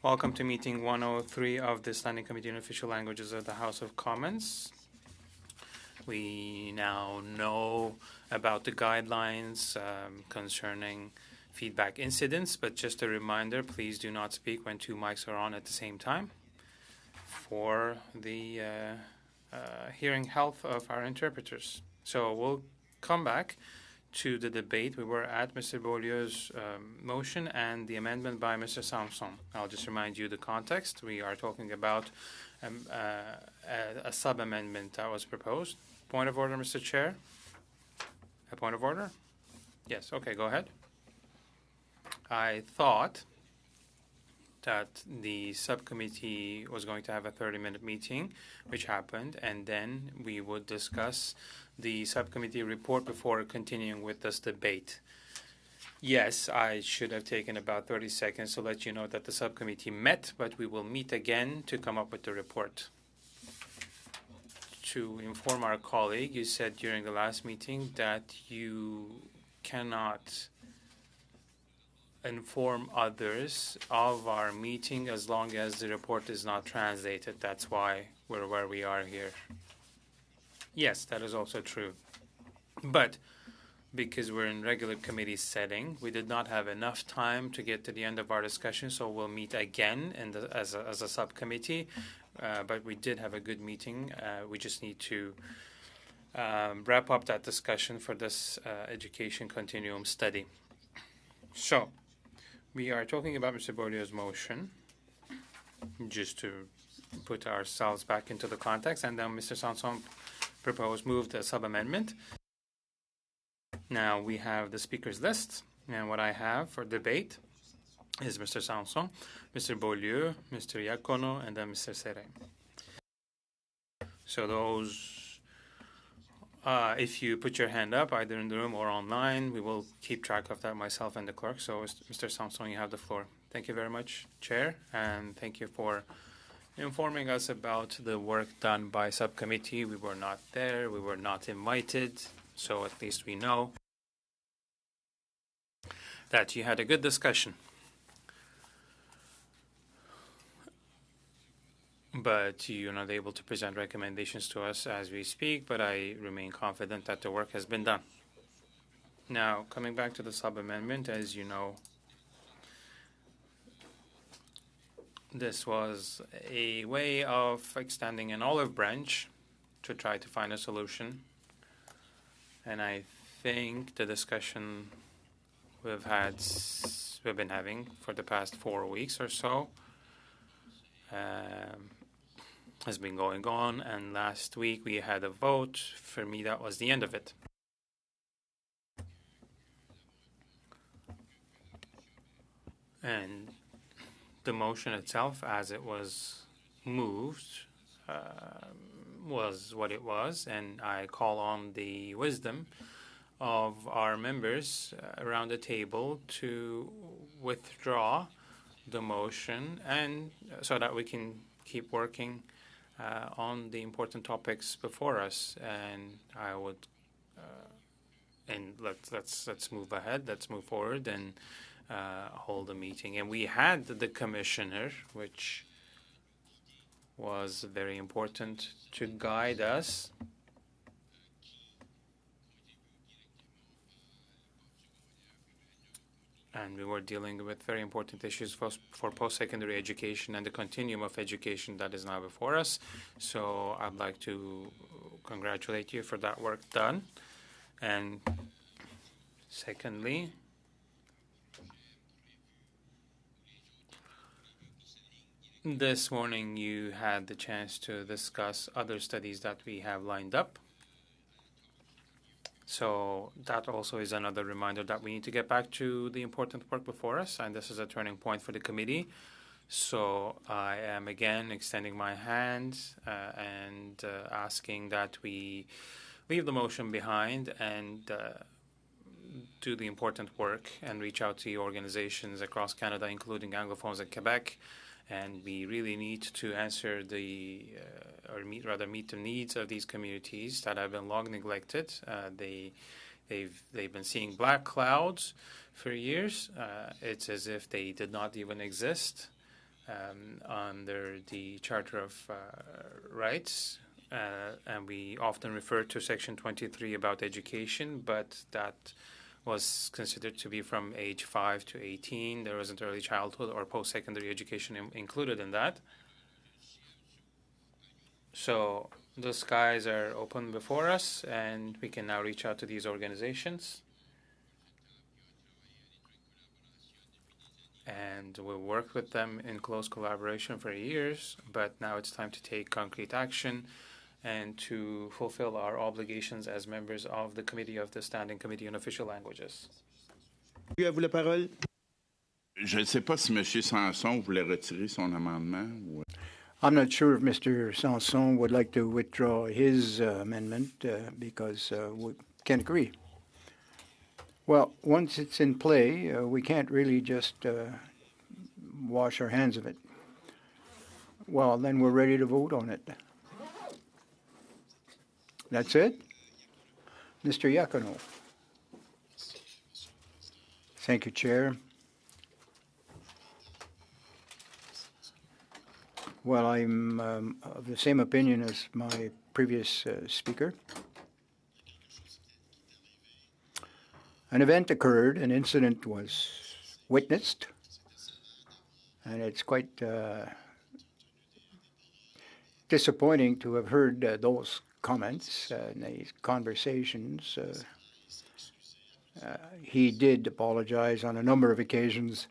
Welcome to meeting 103 of the Standing Committee on Official Languages of the House of Commons. We now know about the guidelines concerning feedback incidents, but just a reminder, please do not speak when two mics are on at the same time for the hearing health of our interpreters. So we'll come back to the debate. We were at Mr. Beaulieu's motion and the amendment by Mr. Samson. I'll just remind you the context. We are talking about a sub-amendment that was proposed. Point of order, Mr. Chair? A point of order? Yes, okay, go ahead. I thought that the subcommittee was going to have a 30-minute meeting, which happened, and then we would discuss the subcommittee report before continuing with this debate. Yes, I should have taken about 30 seconds to let you know that the subcommittee met, but we will meet again to come up with the report. To inform our colleague, you said during the last meeting that you cannot inform others of our meeting as long as the report is not translated. That's why we're where we are here. Yes, that is also true. But because we're in regular committee setting, we did not have enough time to get to the end of our discussion, so we'll meet again as a subcommittee. But we did have a good meeting. We just need to wrap up that discussion for this education continuum study. So we are talking about Mr. Beaulieu's motion, just to put ourselves back into the context, and then Mr. Sanson moved a sub-amendment. Now we have the speakers list, and what I have for debate is Mr. Sanson, Mr. Beaulieu, Mr. Iacono, and then Mr. Serre. So those, if you put your hand up, either in the room or online, we will keep track of that, myself and the clerk. So Mr. Sanson, you have the floor. Thank you very much, Chair, and thank you for informing us about the work done by subcommittee. We were not there, we were not invited, so at least we know that you had a good discussion. But you're not able to present recommendations to us as we speak, but I remain confident that the work has been done. Now, coming back to the sub-amendment, as you know, this was a way of extending an olive branch to try to find a solution. And I think the discussion we've been having for the past 4 weeks or so has been going on. And last week we had a vote. For me, that was the end of it. And the motion itself, as it was moved, was what it was, and I call on the wisdom of our members around the table to withdraw the motion, and so that we can keep working on the important topics before us. And I would, and let's move ahead. Let's move forward and hold a meeting. And we had the commissioner, which was very important to guide us. And we were dealing with very important issues for post-secondary education and the continuum of education that is now before us. So I'd like to congratulate you for that work done. And secondly, this morning you had the chance to discuss other studies that we have lined up. So that also is another reminder that we need to get back to the important work before us, and this is a turning point for the committee. So I am again extending my hand and asking that we leave the motion behind and do the important work and reach out to organizations across Canada, including Anglophones in Quebec. And we really need to answer meet the needs of these communities that have been long neglected. They've been seeing black clouds for years. It's as if they did not even exist. under the Charter of Rights, and we often refer to Section 23 about education, but that was considered to be from age 5 to 18. There wasn't early childhood or post-secondary education included in that. So the skies are open before us, and we can now reach out to these organizations. And we'll work with them in close collaboration for years, but now it's time to take concrete action and to fulfill our obligations as members of the Committee of the Standing Committee on Official Languages. À vous la parole. Je ne sais pas si M. Sanson voulait retirer son amendement. Ou... I'm not sure if Mr. Sanson would like to withdraw his amendment because we can't agree. Well, once it's in play, we can't really just wash our hands of it. Well, then we're ready to vote on it. That's it? Mr. Iacono. Thank you, Chair. Well, I'm of the same opinion as my previous speaker. An event occurred, an incident was witnessed, and it's quite disappointing to have heard those comments and these conversations. He did apologize on a number of occasions.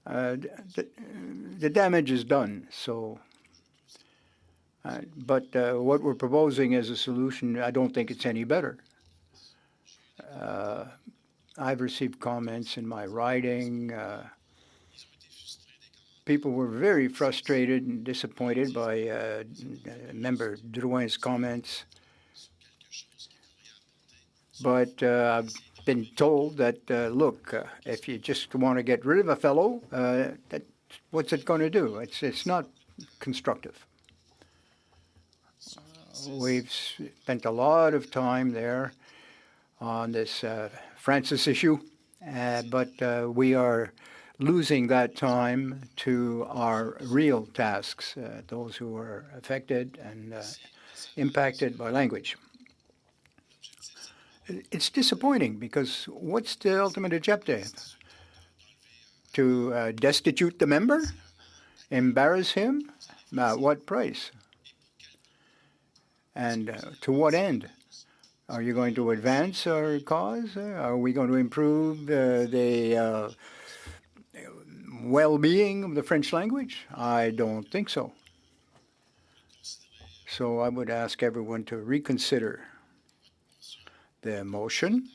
The damage is done, so. But what we're proposing as a solution, I don't think it's any better. I've received comments in my writing. People were very frustrated and disappointed by Member Drouin's comments. But I've been told that, look, if you just want to get rid of a fellow, what's it going to do? It's not constructive. We've spent a lot of time there on this Francis issue, but we are losing that time to our real tasks, those who are affected and impacted by language. It's disappointing because what's the ultimate objective? To destitute the member? Embarrass him? At what price? And to what end? Are you going to advance our cause? Are we going to improve the well-being of the French language? I don't think so. So I would ask everyone to reconsider the motion,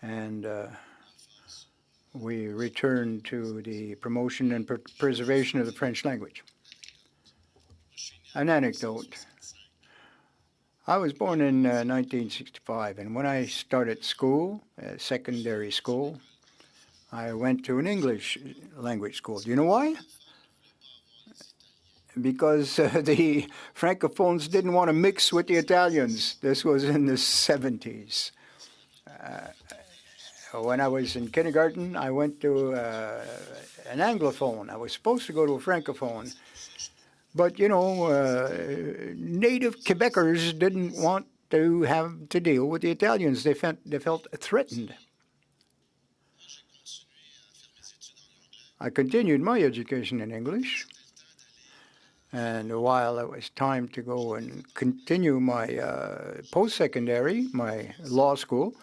and we return to the promotion and preservation of the French language. An anecdote. I was born in 1965, and when I started school, secondary school, I went to an English language school. Do you know why? Because the Francophones didn't want to mix with the Italians. This was in the 70s. When I was in kindergarten, I went to an Anglophone. I was supposed to go to a Francophone. But, you know, native Quebecers didn't want to have to deal with the Italians. They felt threatened. I continued my education in English. And while it was time to go and continue my post-secondary, my law school,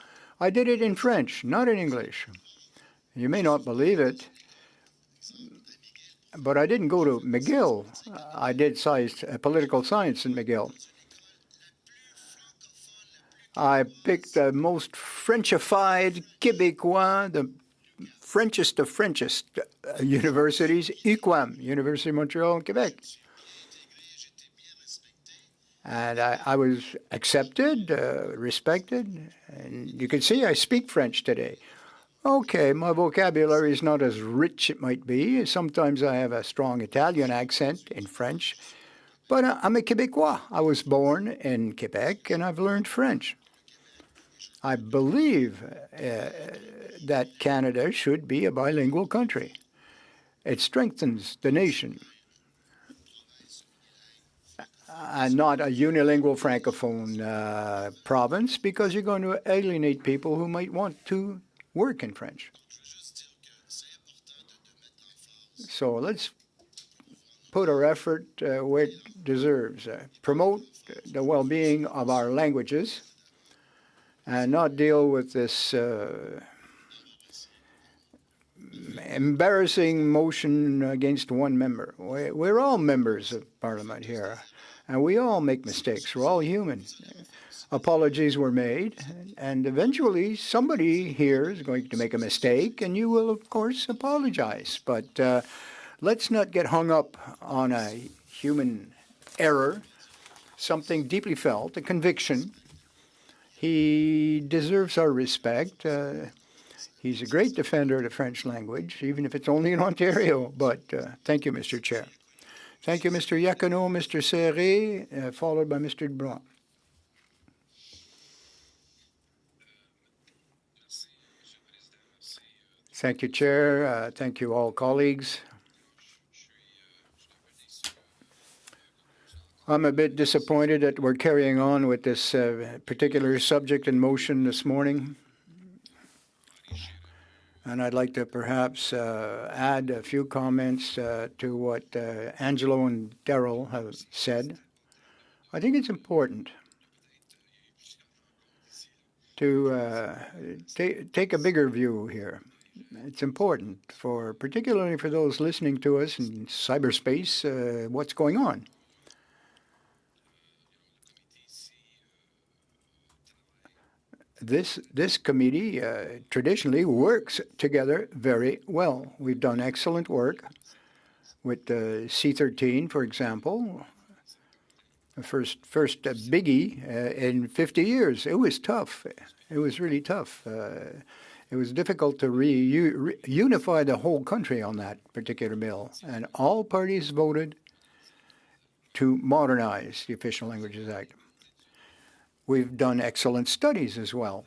I did it in French, not in English. You may not believe it, but I didn't go to McGill. I did political science in McGill. I picked the most Frenchified Québécois, the Frenchest of Frenchest universities, UQAM, University of Montreal in Quebec. And I was accepted, respected, and you can see I speak French today. Okay, my vocabulary is not as rich it might be. Sometimes I have a strong Italian accent in French, but I'm a Québécois. I was born in Quebec, and I've learned French. I believe that Canada should be a bilingual country. It strengthens the nation, and not a unilingual francophone province, because you're going to alienate people who might want to work in French. So let's put our effort where it deserves. Promote the well-being of our languages and not deal with this embarrassing motion against one member. We're all members of Parliament here, and we all make mistakes. We're all human. Apologies were made, and eventually somebody here is going to make a mistake, and you will, of course, apologize. But let's not get hung up on a human error, something deeply felt, a conviction. He deserves our respect. He's a great defender of the French language, even if it's only in Ontario. But thank you, Mr. Chair. Thank you, Mr. Iacono, Mr. Serré, followed by Mr. Brown. Thank you, Chair. Thank you, all colleagues. I'm a bit disappointed that we're carrying on with this particular subject in motion this morning. And I'd like to perhaps add a few comments to what Angelo and Daryl have said. I think it's important to take a bigger view here. It's important, particularly for those listening to us in cyberspace, what's going on. This committee traditionally works together very well. We've done excellent work with C13, for example. The first biggie in 50 years. It was tough. It was really tough. It was difficult to unify the whole country on that particular bill, and all parties voted to modernize the Official Languages Act. We've done excellent studies as well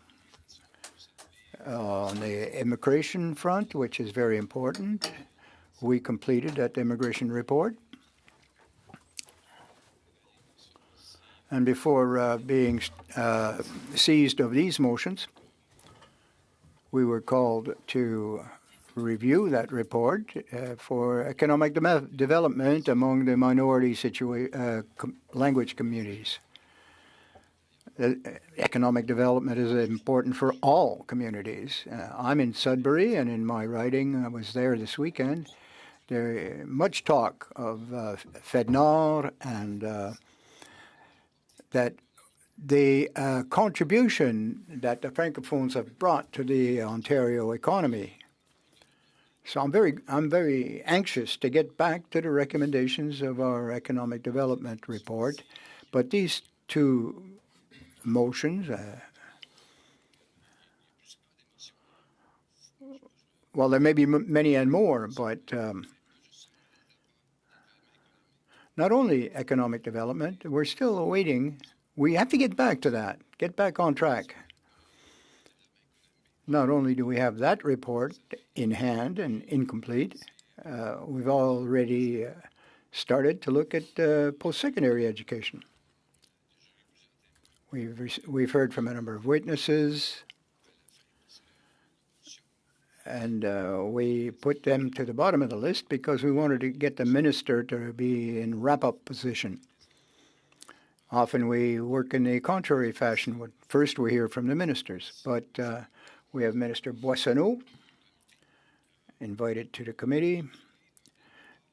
on the immigration front, which is very important. We completed that immigration report. And before being seized of these motions, we were called to review that report for economic development among the minority language communities. Economic development is important for all communities. I'm in Sudbury, and in my writing, I was there this weekend. There much talk of FEDNOR and that the contribution that the Francophones have brought to the Ontario economy. So I'm very anxious to get back to the recommendations of our economic development report, but these two motions, well, there may be many and more, but not only economic development, we're still awaiting. We have to get back to that, get back on track. Not only do we have that report in hand and incomplete, we've already started to look at post-secondary education. We've heard from a number of witnesses, and we put them to the bottom of the list because we wanted to get the minister to be in wrap-up position. Often we work in the contrary fashion. First we hear from the ministers, but we have Minister Boissonnault invited to the committee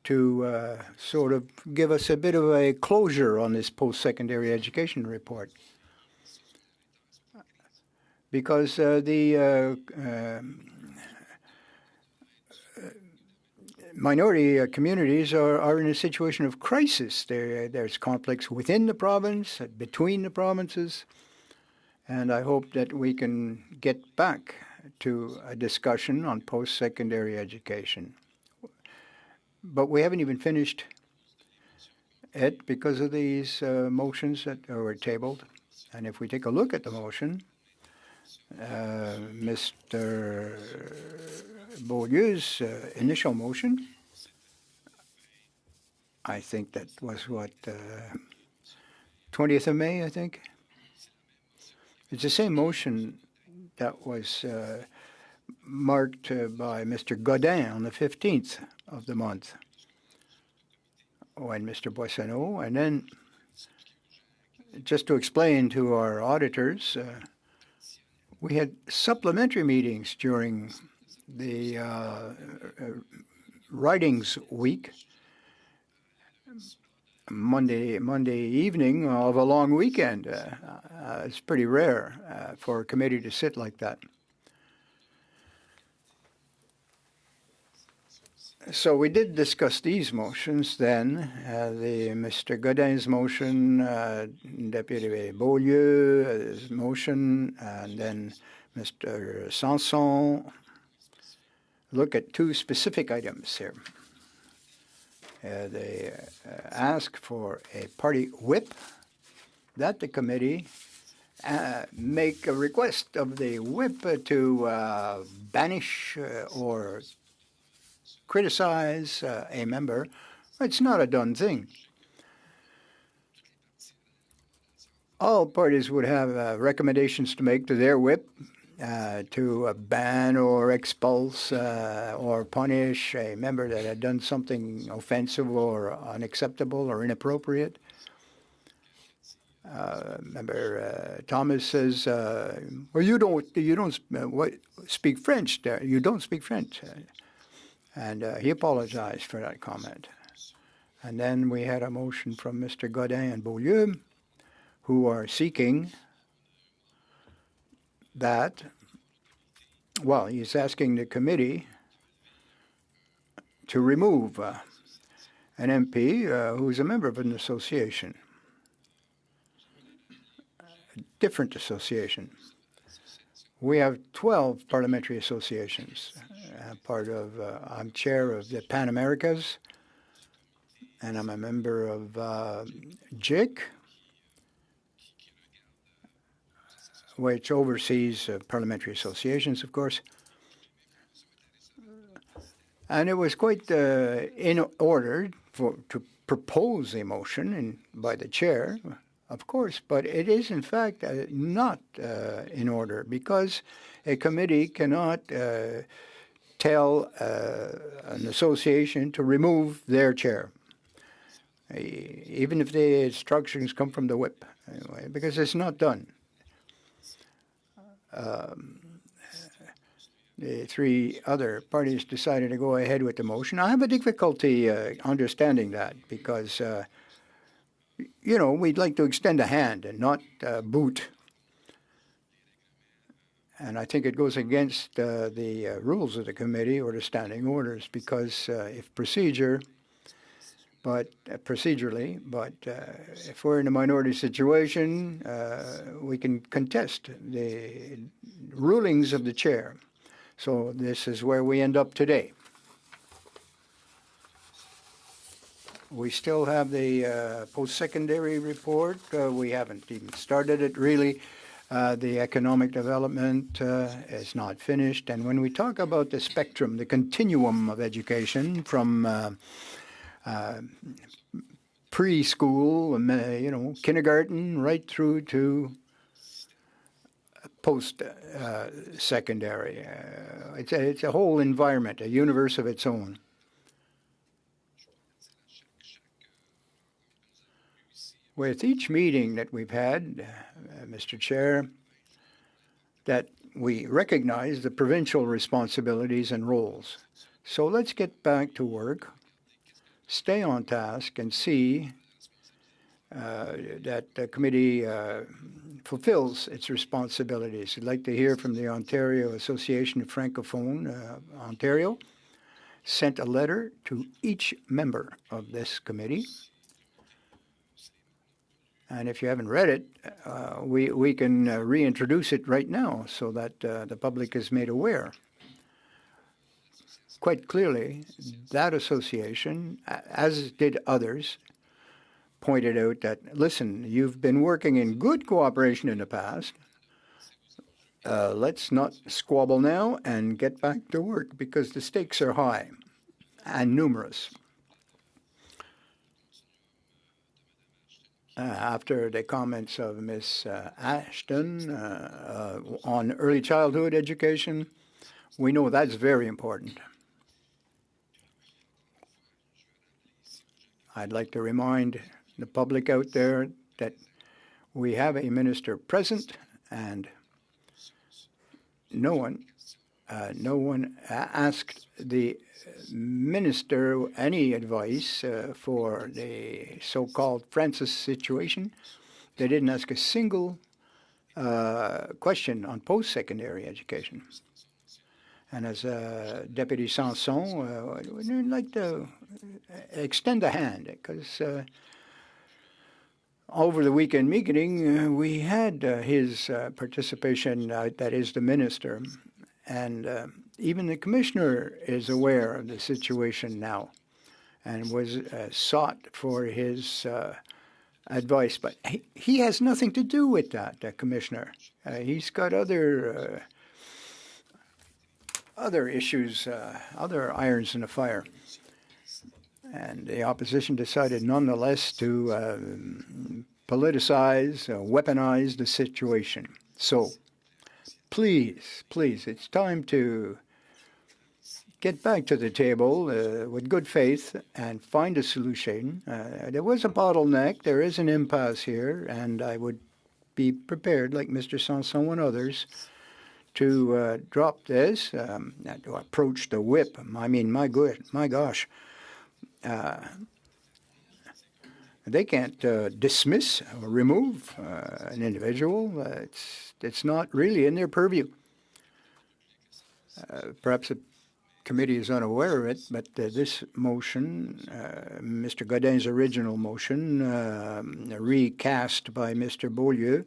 to sort of give us a bit of a closure on this post-secondary education report. Because the minority communities are in a situation of crisis. There's conflicts within the province, between the provinces, and I hope that we can get back to a discussion on post-secondary education. But we haven't even finished it because of these motions that were tabled. And if we take a look at the motion, Mr. Beaulieu's initial motion I think that was what, 20th of May, I think? It's the same motion that was marked by Mr. Godin on the 15th of the month when Mr. Boissonneau, and then just to explain to our auditors, we had supplementary meetings during the writings week, Monday evening of a long weekend. It's pretty rare for a committee to sit like that. So we did discuss these motions then, Mr. Godin's motion, Deputy Beaulieu's motion, and then Mr. Sanson. Look at two specific items here. They ask for a party whip, that the committee make a request of the whip to banish or criticize a member. It's not a done thing. All parties would have recommendations to make to their whip to ban or expulse or punish a member that had done something offensive or unacceptable or inappropriate. Member Thomas says, "Well, you don't speak French. You don't speak French." And he apologized for that comment. And then we had a motion from Mr. Godin and Beaulieu, who are seeking that, well, he's asking the committee to remove an MP who's a member of an association, a different association. We have 12 parliamentary associations. I'm chair of the Pan Americas, and I'm a member of JIC, which oversees parliamentary associations, of course. And it was quite in order to propose a motion by the chair, of course, but it is in fact not in order, because a committee cannot tell an association to remove their chair, even if the instructions come from the whip, anyway, because it's not done. The three other parties decided to go ahead with the motion. I have a difficulty understanding that because, we'd like to extend a hand and not boot. And I think it goes against the rules of the committee or the standing orders, because if procedurally, but if we're in a minority situation, we can contest the rulings of the chair. So this is where we end up today. We still have the post-secondary report. We haven't even started it, really. The economic development is not finished. And when we talk about the spectrum, the continuum of education from preschool, kindergarten, right through to post-secondary. It's a whole environment, a universe of its own. With each meeting that we've had, Mr. Chair, that we recognize the provincial responsibilities and roles. So let's get back to work, stay on task, and see that the committee fulfills its responsibilities. I'd like to hear from the Ontario Association of Francophone Ontario. Sent a letter to each member of this committee. And if you haven't read it, we can reintroduce it right now so that the public is made aware. Quite clearly, that association, as did others, pointed out that, listen, you've been working in good cooperation in the past. Let's not squabble now and get back to work, because the stakes are high and numerous. after the comments of Ms. Ashton on early childhood education. We know that's very important. I'd like to remind the public out there that we have a minister present, and no one asked the minister any advice for the so-called Francis situation. They didn't ask a single question on post-secondary education. And as Deputy Sanson, we'd like to extend a hand, because over the weekend meeting, we had his participation, that is the minister, and even the commissioner is aware of the situation now and was sought for his advice. But he has nothing to do with that, the commissioner. He's got other issues, other irons in the fire. And the opposition decided nonetheless to politicize, weaponize the situation. So please, it's time to get back to the table with good faith and find a solution. There was a bottleneck, there is an impasse here, and I would be prepared, like Mr. Sanson and others, to drop this, to approach the whip. I mean, my gosh. They can't dismiss or remove an individual. It's not really in their purview. Perhaps the committee is unaware of it, but this motion, Mr. Godin's original motion, recast by Mr. Beaulieu,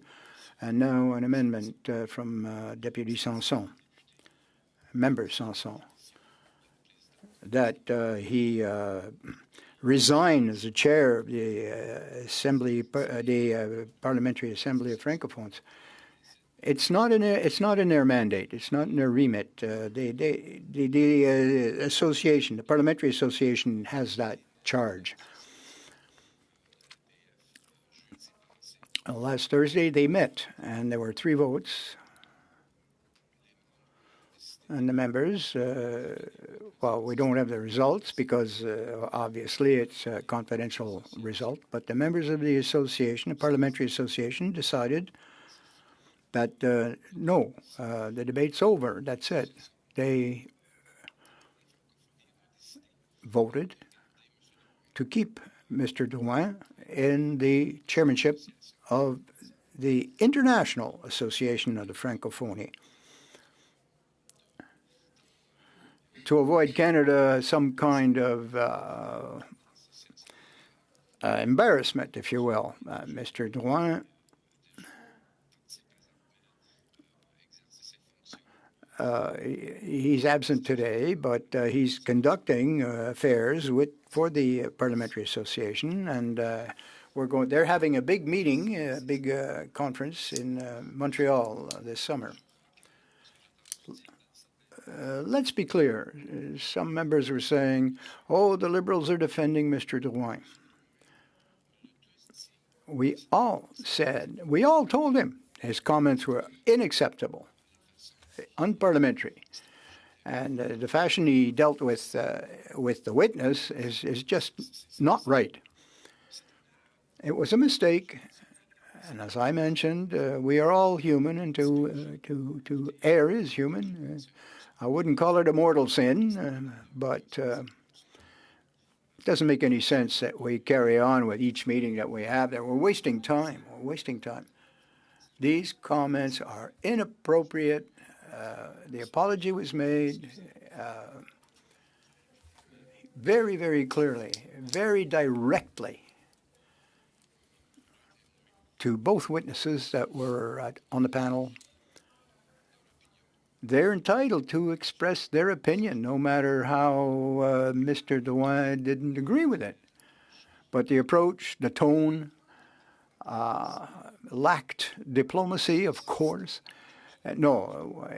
and now an amendment from Deputy Sanson, Member Sanson, that he resign as the chair of the Assembly, the Parliamentary Assembly of Francophones. It's not in their mandate. It's not in their remit. The association, the Parliamentary Association, has that charge. Last Thursday they met, and there were 3 votes. And the members, well, we don't have the results because obviously it's a confidential result, but the members of the association, the Parliamentary Association, decided that no, the debate's over, that's it. They voted to keep Mr. Drouin in the chairmanship of the International Association of the Francophonie. To avoid Canada some kind of embarrassment, if you will, Mr. Drouin he's absent today, but he's conducting affairs for the Parliamentary Association, and they're having a big meeting, a big conference in Montreal this summer. Let's be clear. Some members were saying, oh, the Liberals are defending Mr. Drouin. We all told him his comments were unacceptable, unparliamentary. And the fashion he dealt with the witness is just not right. It was a mistake. And as I mentioned, we are all human, and to err is human. I wouldn't call it a mortal sin, but it doesn't make any sense that we carry on with each meeting that we have there. We're wasting time. We're wasting time. These comments are inappropriate. The apology was made very, very clearly, very directly to both witnesses that were on the panel. They're entitled to express their opinion, no matter how Mr. Drouin didn't agree with it. But the approach, the tone, lacked diplomacy, of course. No,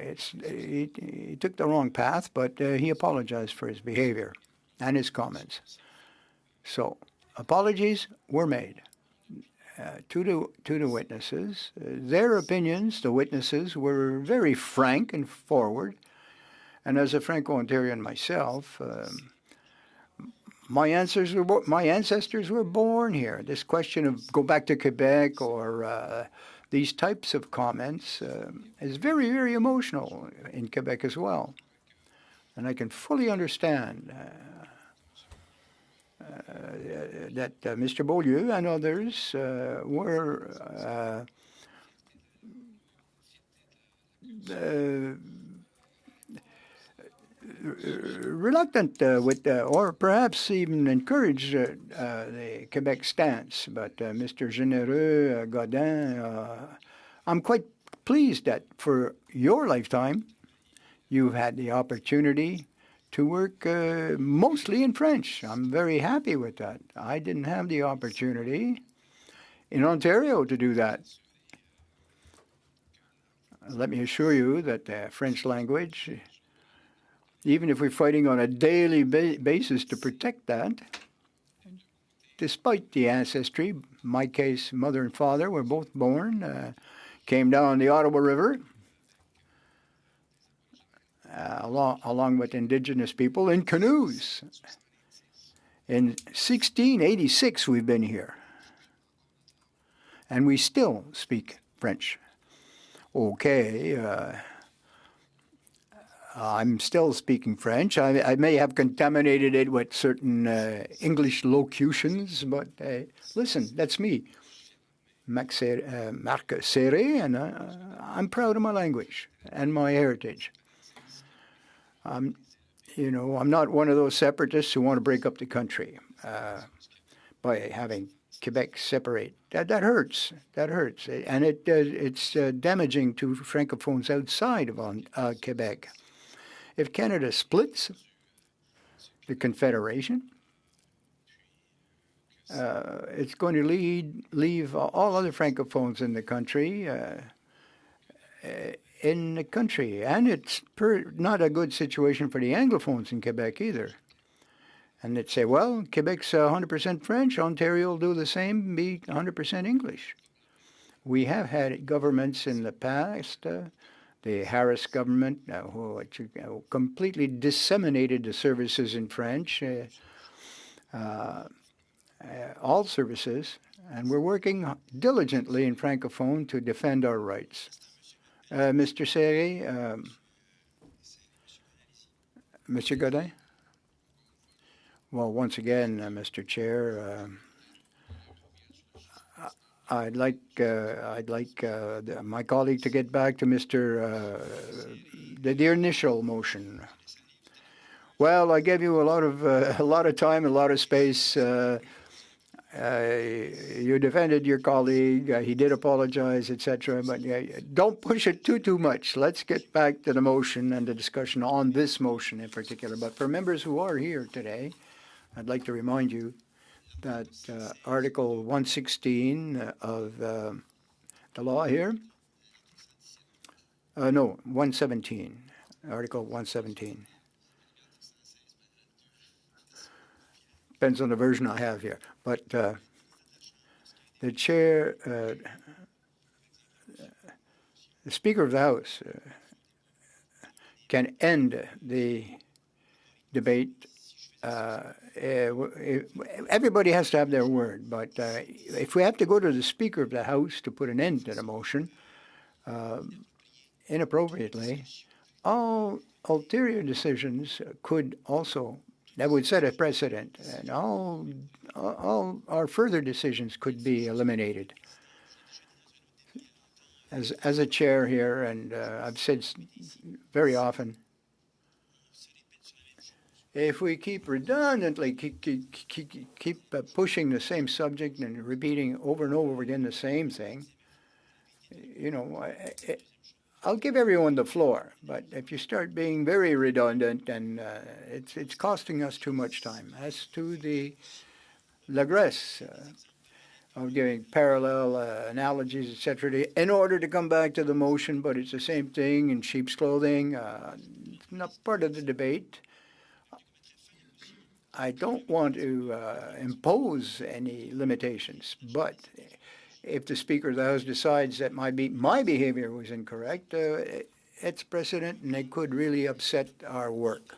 he took the wrong path, but he apologized for his behavior and his comments. So apologies were made. to the witnesses. Their opinions, the witnesses, were very frank and forward. And as a Franco-Ontarian myself, my ancestors were born here. This question of go back to Quebec or these types of comments is very, very emotional in Quebec as well. And I can fully understand that Mr. Beaulieu and others were reluctant with, or perhaps even encouraged the Quebec stance. But Mr. Généreux, Godin, I'm quite pleased that for your lifetime, you've had the opportunity to work mostly in French. I'm very happy with that. I didn't have the opportunity in Ontario to do that. Let me assure you that the French language, even if we're fighting on a daily basis to protect that, despite the ancestry, my case, mother and father were both born, came down the Ottawa River, along with Indigenous people in canoes. In 1686, we've been here, and we still speak French. Okay, I'm still speaking French. I may have contaminated it with certain English locutions, but listen, that's me, Marc Serré, and I'm proud of my language and my heritage. You know, I'm not one of those separatists who want to break up the country by having Quebec separate. That hurts. That hurts, and it's damaging to francophones outside of Quebec. If Canada splits the Confederation, it's going to leave all other francophones in the country and it's not a good situation for the Anglophones in Quebec either. And they'd say, well, Quebec's 100% French, Ontario will do the same, be 100% English. We have had governments in the past, the Harris government, who completely disseminated the services in French, all services, and we're working diligently in Francophone to defend our rights. Mr. Serré, Mr. Godin? Well, once again, Mr. Chair, I'd like my colleague to get back to the initial motion. Well, I gave you a lot of time, a lot of space. You defended your colleague. He did apologize, etc. But don't push it too much. Let's get back to the motion and the discussion on this motion in particular. But for members who are here today, I'd like to remind you that Article 116 of the law here, no, 117, Article 117. Depends on the version I have here. But the chair, the Speaker of the House can end the debate. Everybody has to have their word, but if we have to go to the Speaker of the House to put an end to the motion inappropriately, all ulterior decisions could also, that would set a precedent, and all our further decisions could be eliminated. As a chair here, and I've said very often, if we keep redundantly keep pushing the same subject and repeating over and over again the same thing, you know, I'll give everyone the floor. But if you start being very redundant, and it's costing us too much time. As to the Lagresse of giving parallel analogies, etc., in order to come back to the motion, but it's the same thing in sheep's clothing. It's not part of the debate. I don't want to impose any limitations, but if the Speaker of the House decides that my behavior was incorrect, it's precedent and it could really upset our work.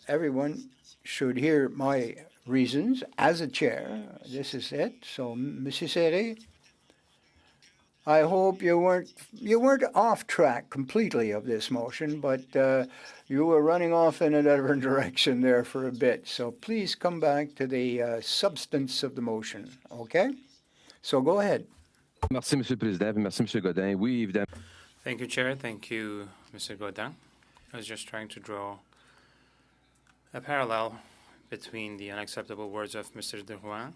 Everyone should hear my reasons as a chair. This is it. So, Mrs. Serre, I hope you weren't off track completely of this motion, but you were running off in a different direction there for a bit. So please come back to the substance of the motion. Okay? So go ahead. Merci, Monsieur le Président. Merci, Monsieur Godin. Oui, évidemment. Thank you, Chair. Thank you, Mr. Godin. I was just trying to draw a parallel between the unacceptable words of Mr. Drouin,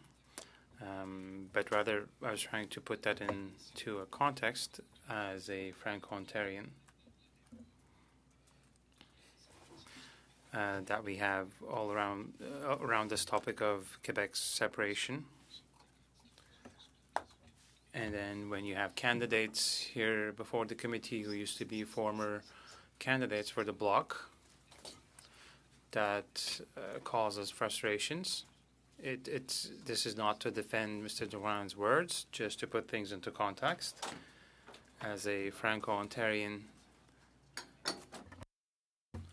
but rather I was trying to put that into a context as a Franco-Ontarian that we have all around this topic of Quebec's separation. And then when you have candidates here before the committee who used to be former candidates for the bloc, that causes frustrations. This is not to defend Mr. Drouin's words, just to put things into context. As a Franco-Ontarian,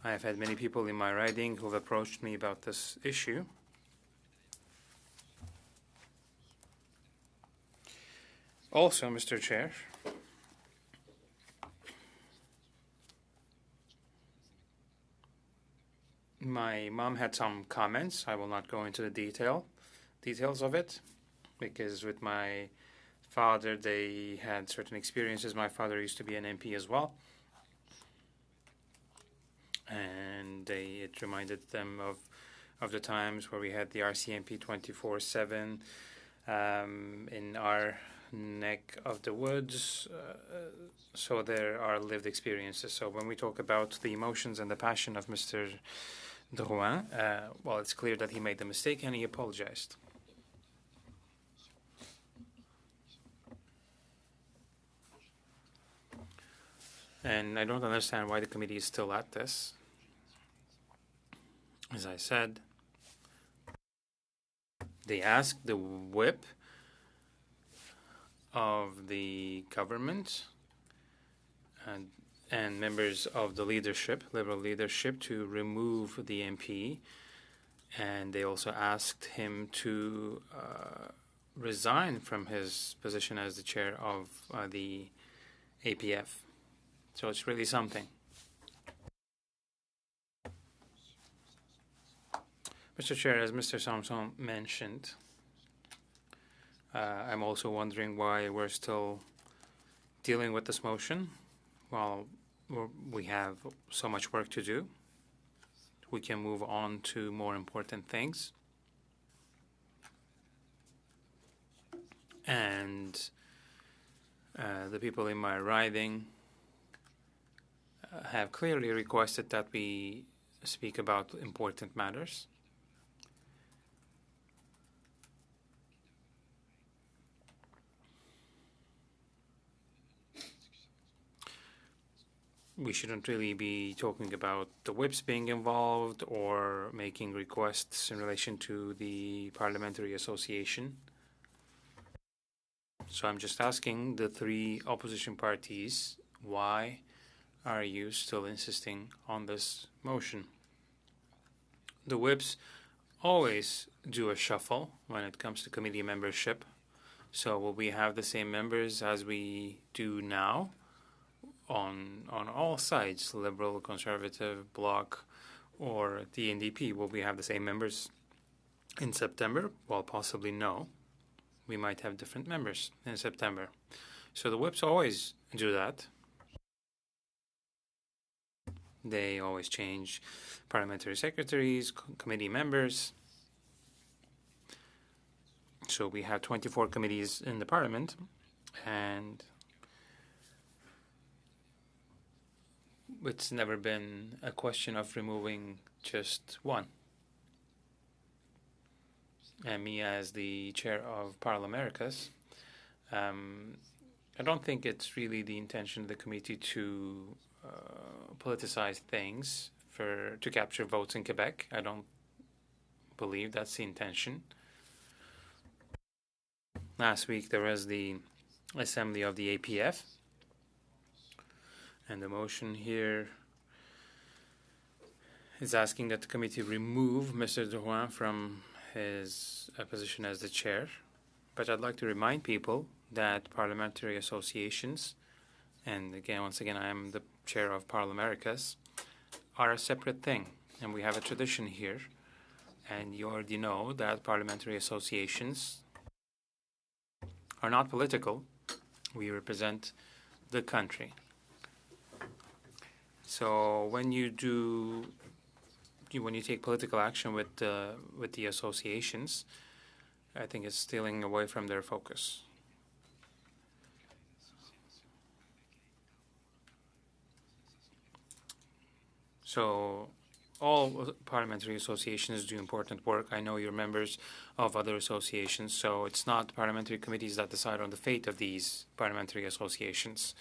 I have had many people in my riding who have approached me about this issue. Also, Mr. Chair, my mom had some comments. I will not go into the details of it, because with my father, they had certain experiences. My father used to be an MP as well, and it reminded them of the times where we had the RCMP 24/7 in our neck of the woods. So there are lived experiences. So when we talk about the emotions and the passion of Mr. Drouin, well, it's clear that he made the mistake and he apologized. And I don't understand why the committee is still at this. As I said, they asked the whip of the government and members of the leadership, Liberal leadership, to remove the MP, and they also asked him to resign from his position as the chair of the APF. So it's really something. Mr. Chair, as Mr. Samson mentioned, I'm also wondering why we're still dealing with this motion while we have so much work to do. We can move on to more important things. And the people in my riding have clearly requested that we speak about important matters. We shouldn't really be talking about the whips being involved or making requests in relation to the Parliamentary Association. So I'm just asking the three opposition parties, why are you still insisting on this motion? The whips always do a shuffle when it comes to committee membership. So will we have the same members as we do now? On all sides, Liberal, Conservative, Bloc, or the NDP, will we have the same members in September? Well, possibly no. We might have different members in September. So the whips always do that. They always change parliamentary secretaries, committee members. So we have 24 committees in the parliament, and it's never been a question of removing just one. And me as the chair of Parliamericas, I don't think it's really the intention of the committee to politicize things to capture votes in Quebec. I don't believe that's the intention. Last week there was the assembly of the APF, and the motion here is asking that the committee remove Mr. Drouin from his position as the chair. But I'd like to remind people that parliamentary associations, and again, once again, I am the chair of Parliamericas, are a separate thing. And we have a tradition here. And you already know that parliamentary associations are not political. We represent the country. So when you take political action with the associations, I think it's stealing away from their focus. So all parliamentary associations do important work. I know you're members of other associations, so it's not parliamentary committees that decide on the fate of these parliamentary associations.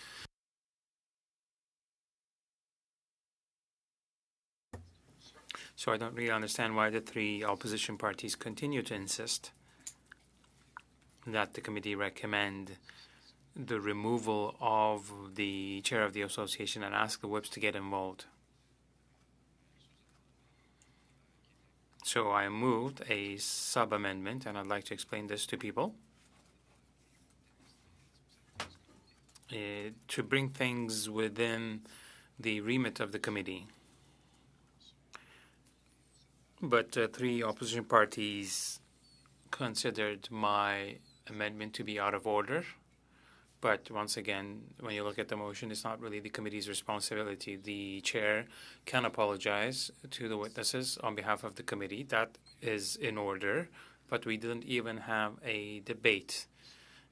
So I don't really understand why the three opposition parties continue to insist that the committee recommend the removal of the chair of the association and ask the whips to get involved. So I moved a sub-amendment, and I'd like to explain this to people, to bring things within the remit of the committee. But three opposition parties considered my amendment to be out of order. But once again, when you look at the motion, it's not really the committee's responsibility. The chair can apologize to the witnesses on behalf of the committee. That is in order. But we didn't even have a debate.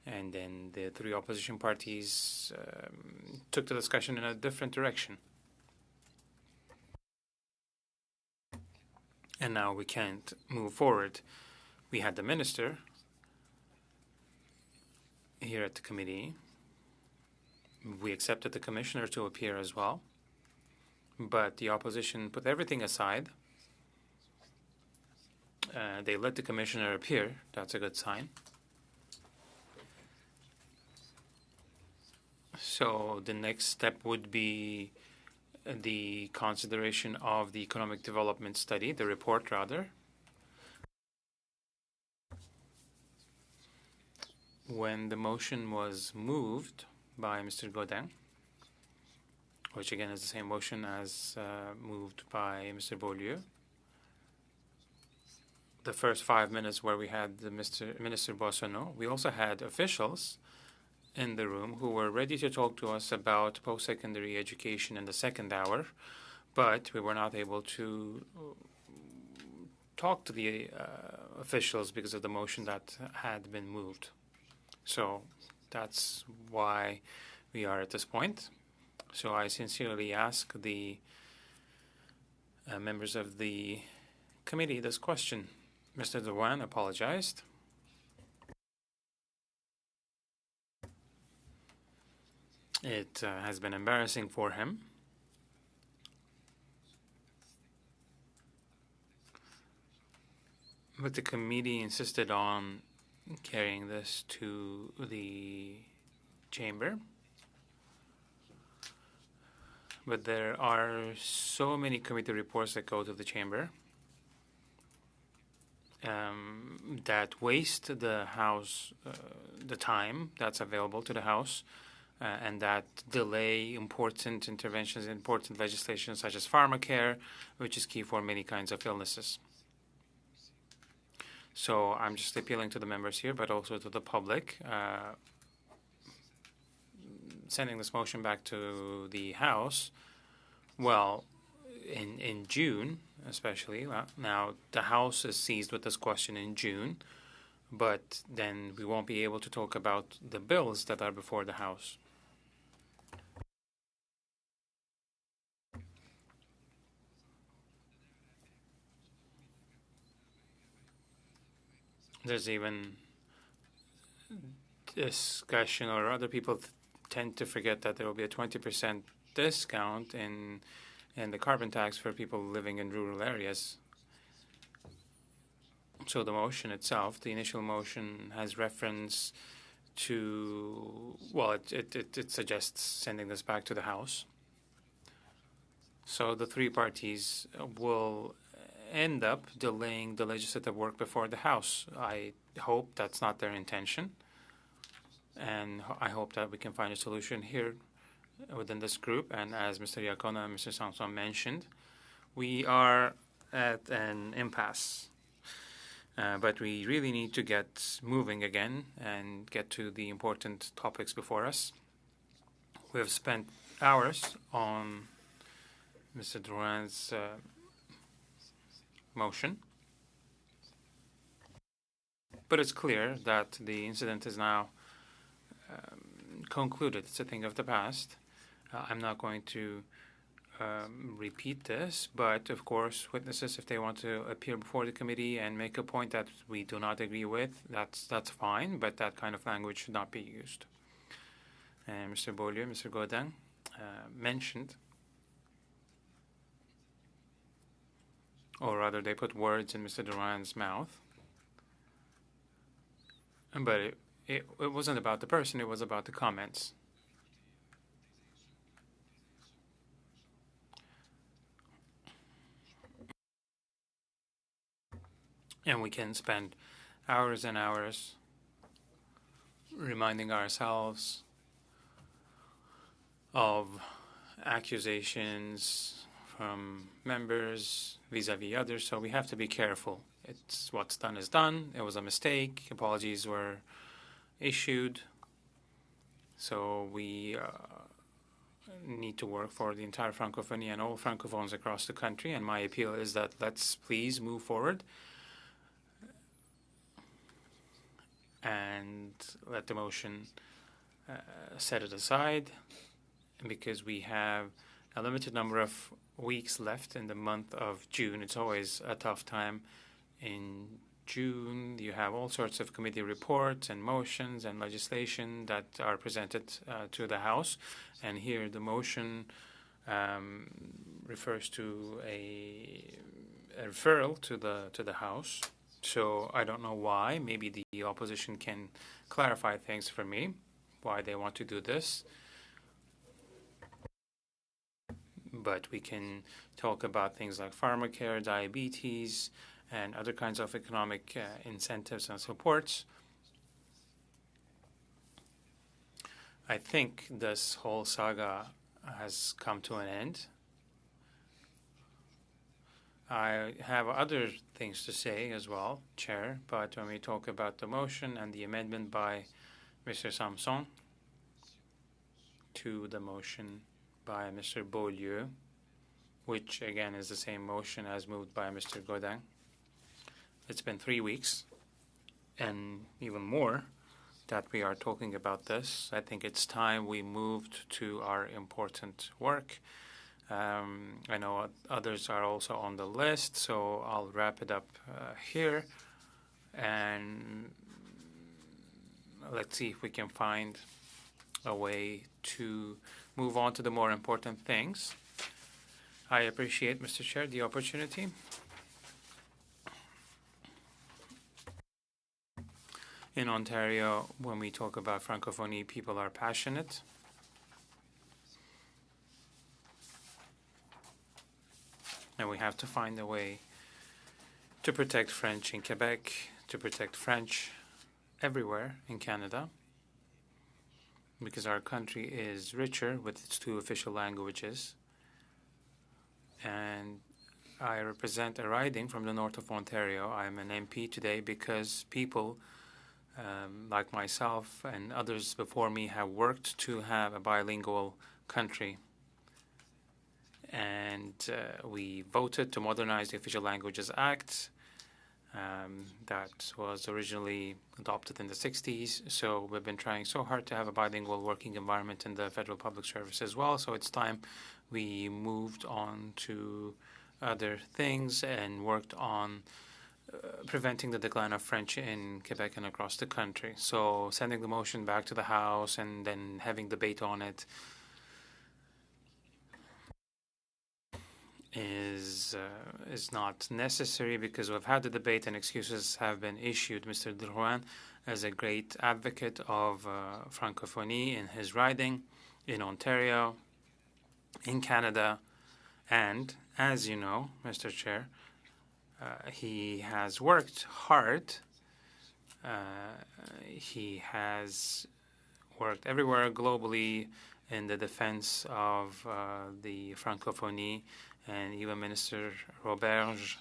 And then the three opposition parties took the discussion in a different direction. And now we can't move forward. We had the minister here at the committee. We accepted the commissioner to appear as well. But the opposition put everything aside. They let the commissioner appear. That's a good sign. So the next step would be the consideration of the economic development study, the report rather. When the motion was moved by Mr. Godin, which again is the same motion as moved by Mr. Beaulieu, the first 5 minutes where we had the Minister Boissonnault, we also had officials in the room who were ready to talk to us about post-secondary education in the second hour, but we were not able to talk to the officials because of the motion that had been moved. So that's why we are at this point. So I sincerely ask the members of the committee this question. Mr. Drouin apologized. It has been embarrassing for him. But the committee insisted on carrying this to the chamber. But there are so many committee reports that go to the chamber that waste the House, the time that's available to the House, and that delay important interventions, important legislation such as pharmacare, which is key for many kinds of illnesses. So I'm just appealing to the members here, but also to the public, sending this motion back to the House. Well, in June, especially, now the House is seized with this question in June, but then we won't be able to talk about the bills that are before the House. There's even discussion, or other people tend to forget that there will be a 20% discount in the carbon tax for people living in rural areas. So the motion itself, the initial motion, has reference to, well, it suggests sending this back to the House. So the three parties will end up delaying the legislative work before the House. I hope that's not their intention. And I hope that we can find a solution here within this group. And as Mr. Iacona and Mr. Sanson mentioned, we are at an impasse. But we really need to get moving again and get to the important topics before us. We have spent hours on Mr. Drouin's motion. But it's clear that the incident is now concluded. It's a thing of the past. I'm not going to repeat this, but of course, witnesses, if they want to appear before the committee and make a point that we do not agree with, that's fine, but that kind of language should not be used. And Mr. Beaulieu, Mr. Godin mentioned, or rather they put words in Mr. Drouin's mouth, but it wasn't about the person, it was about the comments. And we can spend hours and hours reminding ourselves of accusations from members vis-a-vis others, so we have to be careful. It's what's done is done. It was a mistake. Apologies were issued. So we need to work for the entire Francophonie and all Francophones across the country. And my appeal is that let's please move forward and let the motion set it aside, because we have a limited number of weeks left in the month of June. It's always a tough time. In June, you have all sorts of committee reports and motions and legislation that are presented to the House. And here the motion refers to a referral to the House. So I don't know why. Maybe the opposition can clarify things for me, why they want to do this. But we can talk about things like pharmacare, diabetes, and other kinds of economic incentives and supports. I think this whole saga has come to an end. I have other things to say as well, Chair, but when we talk about the motion and the amendment by Mr. Samson to the motion by Mr. Beaulieu, which again is the same motion as moved by Mr. Godin, it's been 3 weeks and even more that we are talking about this. I think it's time we moved to our important work. I know others are also on the list, so I'll wrap it up here. And let's see if we can find a way to move on to the more important things. I appreciate, Mr. Chair, the opportunity. In Ontario, when we talk about Francophonie, people are passionate. And we have to find a way to protect French in Quebec, to protect French everywhere in Canada, because our country is richer with its 2 official languages. And I represent a riding from the north of Ontario. I'm an MP today because people like myself and others before me have worked to have a bilingual country. And we voted to modernize the Official Languages Act that was originally adopted in the 60s. So we've been trying so hard to have a bilingual working environment in the federal public service as well. So it's time we moved on to other things and worked on preventing the decline of French in Quebec and across the country. So sending the motion back to the House and then having debate on it is not necessary because we've had the debate and excuses have been issued. Mr. Drouin is a great advocate of Francophonie in his riding in Ontario, in Canada, and as you know, Mr. Chair, he has worked hard. He has worked everywhere globally in the defense of the Francophonie, and even Minister Roberge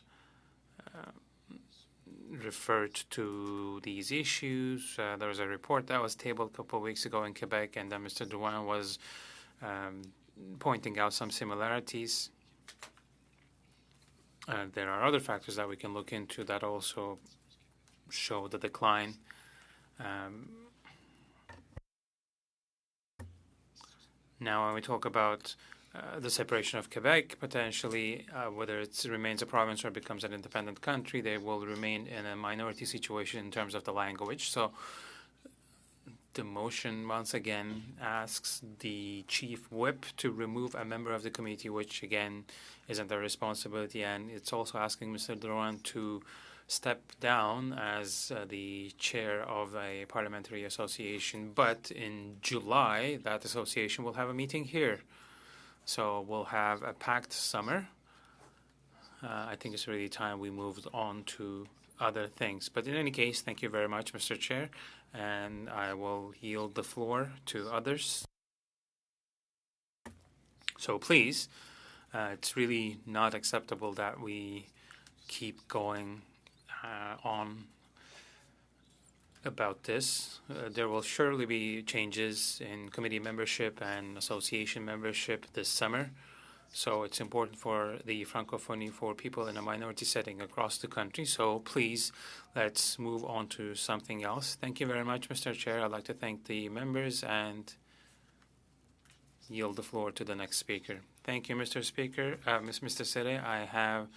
referred to these issues. There was a report that was tabled a couple of weeks ago in Quebec, and Mr. Drouin was pointing out some similarities. There are other factors that we can look into that also show the decline. Now, when we talk about the separation of Quebec, potentially, whether it remains a province or becomes an independent country, they will remain in a minority situation in terms of the language. So the motion, once again, asks the chief whip to remove a member of the committee, which, again, isn't their responsibility. And it's also asking Mr. Drouin to step down as the chair of a parliamentary association. But in July, that association will have a meeting here. So we'll have a packed summer. I think it's really time we moved on to other things. But in any case, thank you very much, Mr. Chair, and I will yield the floor to others. So please, it's really not acceptable that we keep going on about this. There will surely be changes in committee membership and association membership this summer. So it's important for the Francophonie for people in a minority setting across the country. So please, let's move on to something else. Thank you very much, Mr. Chair. I'd like to thank the members and yield the floor to the next speaker. Thank you, Mr. Speaker. Mr. Sere, I have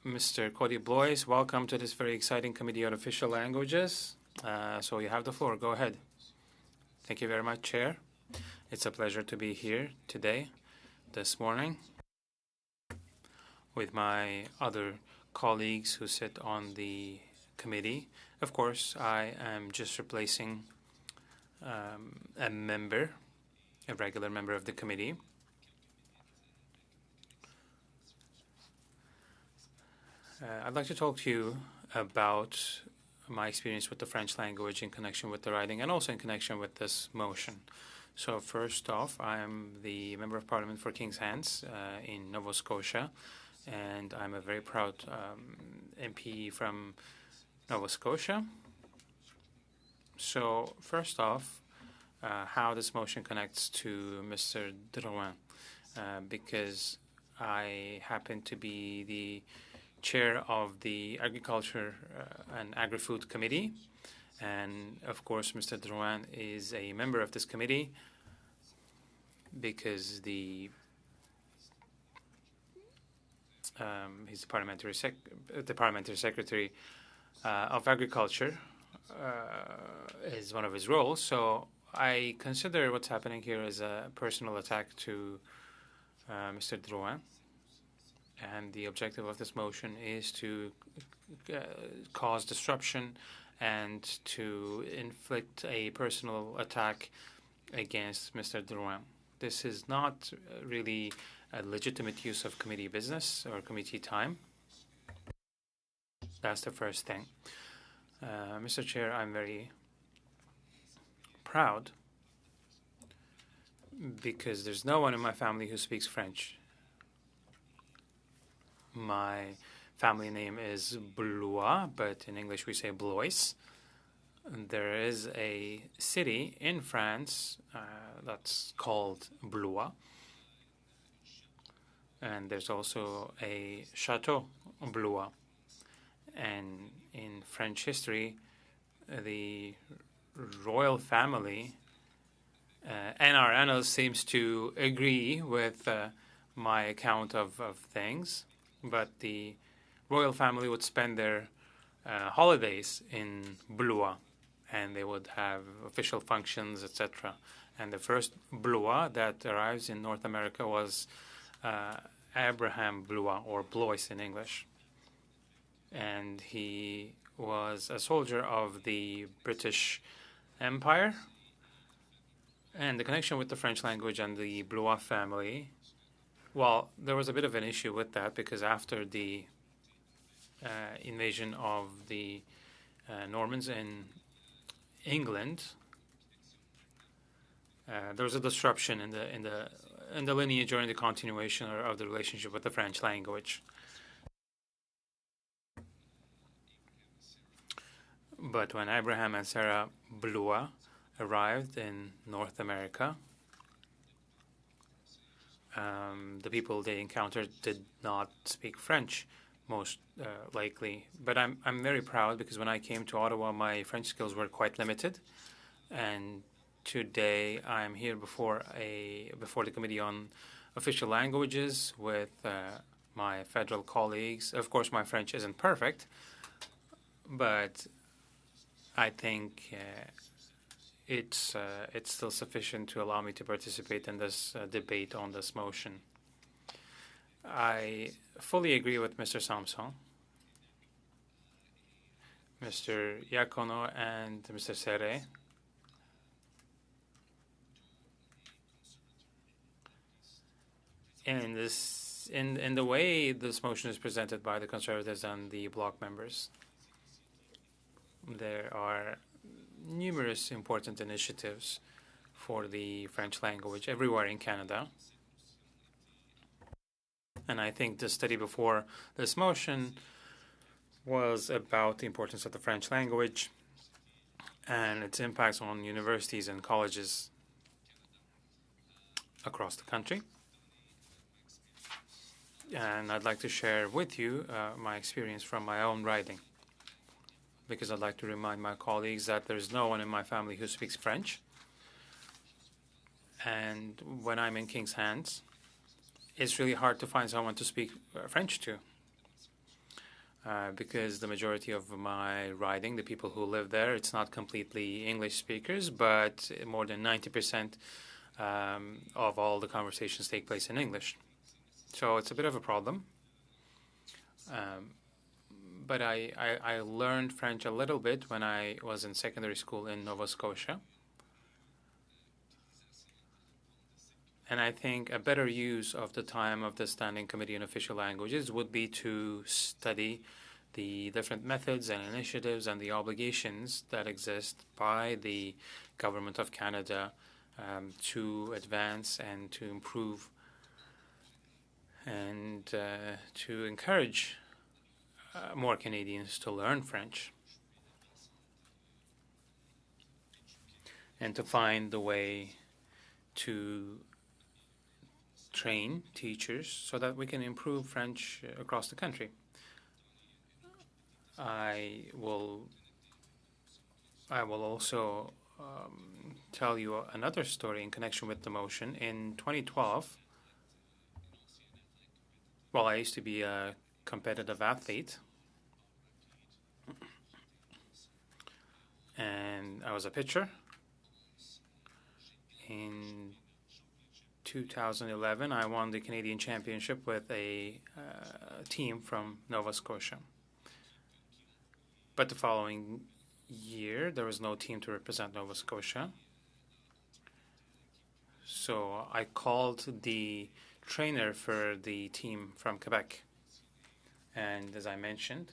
Mr. Cody Blois. Welcome to this very exciting Committee on Official Languages. So you have the floor. Go ahead. Thank you very much, Chair. It's a pleasure to be here today, this morning, with my other colleagues who sit on the committee. Of course, I am just replacing a member, a regular member of the committee. I'd like to talk to you about my experience with the French language in connection with the writing and also in connection with this motion. So first off, I am the Member of Parliament for King's Hands in Nova Scotia, and I'm a very proud MP from Nova Scotia. So first off, how this motion connects to Mr. Drouin, because I happen to be the chair of the Agriculture and Agri-Food Committee. And of course, Mr. Drouin is a member of this committee because he's the parliamentary secretary of Agriculture is one of his roles. So I consider what's happening here as a personal attack to Mr. Drouin. And the objective of this motion is to cause disruption and to inflict a personal attack against Mr. Drouin. This is not really a legitimate use of committee business or committee time. That's the first thing. Mr. Chair, I'm very proud because there's no one in my family who speaks French. My family name is Blois, but in English we say Blois. There is a city in France that's called Blois. And there's also a Chateau Blois. And in French history, the royal family and our annals seems to agree with my account of things. But the royal family would spend their holidays in Blois, and they would have official functions, etc. And the first Blois that arrives in North America was Abraham Blois, or Blois in English. And he was a soldier of the British Empire. And the connection with the French language and the Blois family, well, there was a bit of an issue with that because after the invasion of the Normans in England, there was a disruption in the lineage or in the continuation of the relationship with the French language. But when Abraham and Sarah Blois arrived in North America, the people they encountered did not speak French, most likely. But I'm very proud because when I came to Ottawa, my French skills were quite limited, and today I'm here before the Committee on Official Languages with my federal colleagues. Of course, my French isn't perfect, but I think it's still sufficient to allow me to participate in this debate on this motion. I fully agree with Mr. Samson, Mr. Iacono, and Mr. Serre. In the way this motion is presented by the Conservatives and the Bloc members, there are numerous important initiatives for the French language everywhere in Canada. And I think the study before this motion was about the importance of the French language and its impacts on universities and colleges across the country. And I'd like to share with you my experience from my own writing, because I'd like to remind my colleagues that there's no one in my family who speaks French. And when I'm in King's Hands, it's really hard to find someone to speak French to, because the majority of my writing, the people who live there, it's not completely English speakers, but more than 90% of all the conversations take place in English. So it's a bit of a problem. But I learned French a little bit when I was in secondary school in Nova Scotia. And I think a better use of the time of the Standing Committee on Official Languages would be to study the different methods and initiatives and the obligations that exist by the Government of Canada to advance and to improve and to encourage more Canadians to learn French and to find the way to train teachers so that we can improve French across the country. I will also tell you another story in connection with the motion. In 2012, well, I used to be a competitive athlete, and I was a pitcher. In 2011, I won the Canadian Championship with a team from Nova Scotia. But the following year, there was no team to represent Nova Scotia. So I called the trainer for the team from Quebec. And as I mentioned,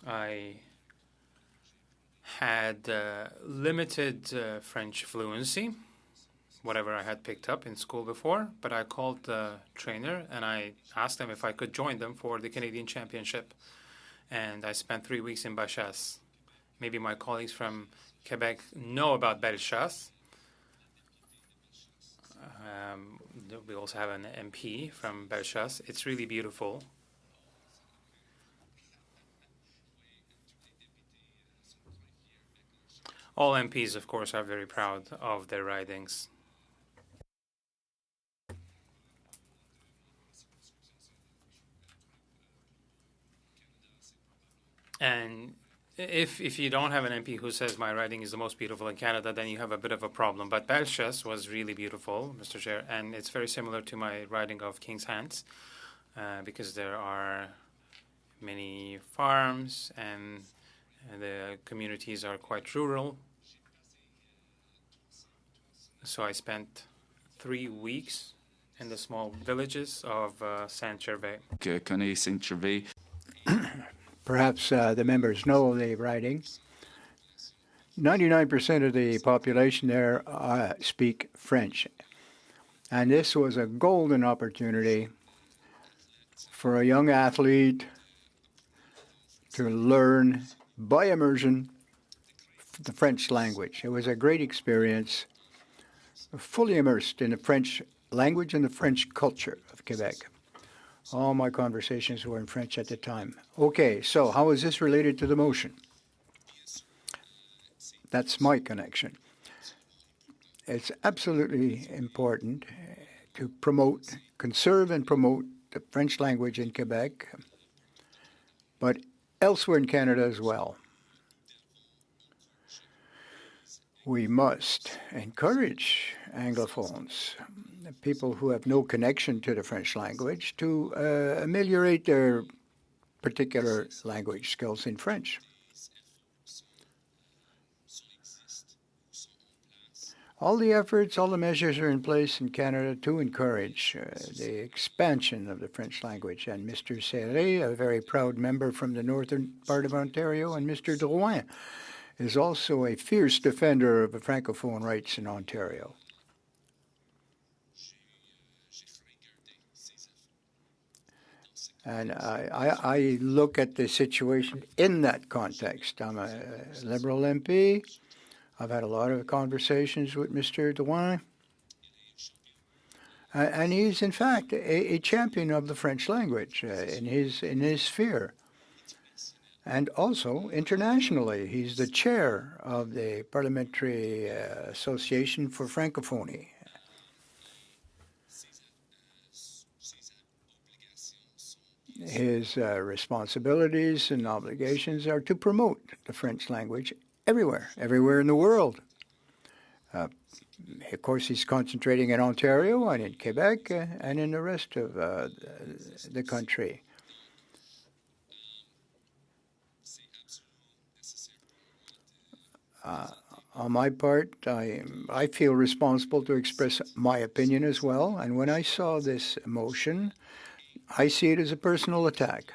I had limited French fluency, whatever I had picked up in school before, but I called the trainer and I asked him if I could join them for the Canadian Championship. And I spent 3 weeks in Bellechasse. Maybe my colleagues from Quebec know about Bellechasse. We also have an MP from Bellechasse. It's really beautiful. All MPs, of course, are very proud of their ridings. And If you don't have an MP who says my riding is the most beautiful in Canada, then you have a bit of a problem. But Bellechasse was really beautiful, Mr. Chair, and it's very similar to my riding of King's Hands, because there are many farms and the communities are quite rural. So I spent 3 weeks in the small villages of Saint-Gervais. Connaît Saint-Gervais. Perhaps the members know the riding. 99% of the population there speak French. And this was a golden opportunity for a young athlete to learn by immersion the French language. It was a great experience, fully immersed in the French language and the French culture of Quebec. All my conversations were in French at the time. Okay, so how is this related to the motion? That's my connection. It's absolutely important to promote, conserve and promote the French language in Quebec, but elsewhere in Canada as well. We must encourage Anglophones, people who have no connection to the French language, to ameliorate their particular language skills in French. All the efforts, all the measures are in place in Canada to encourage the expansion of the French language. And Mr. Serré, a very proud member from the northern part of Ontario, and Mr. Drouin is also a fierce defender of the Francophone rights in Ontario. And I look at the situation in that context. I'm a Liberal MP. I've had a lot of conversations with Mr. Drouin. And he's, in fact, a champion of the French language in his sphere. And also, internationally, he's the chair of the Parliamentary Association for Francophonie. His responsibilities and obligations are to promote the French language everywhere in the world. Of course, he's concentrating in Ontario and in Quebec and in the rest of the country. On my part, I feel responsible to express my opinion as well. And when I saw this motion, I see it as a personal attack.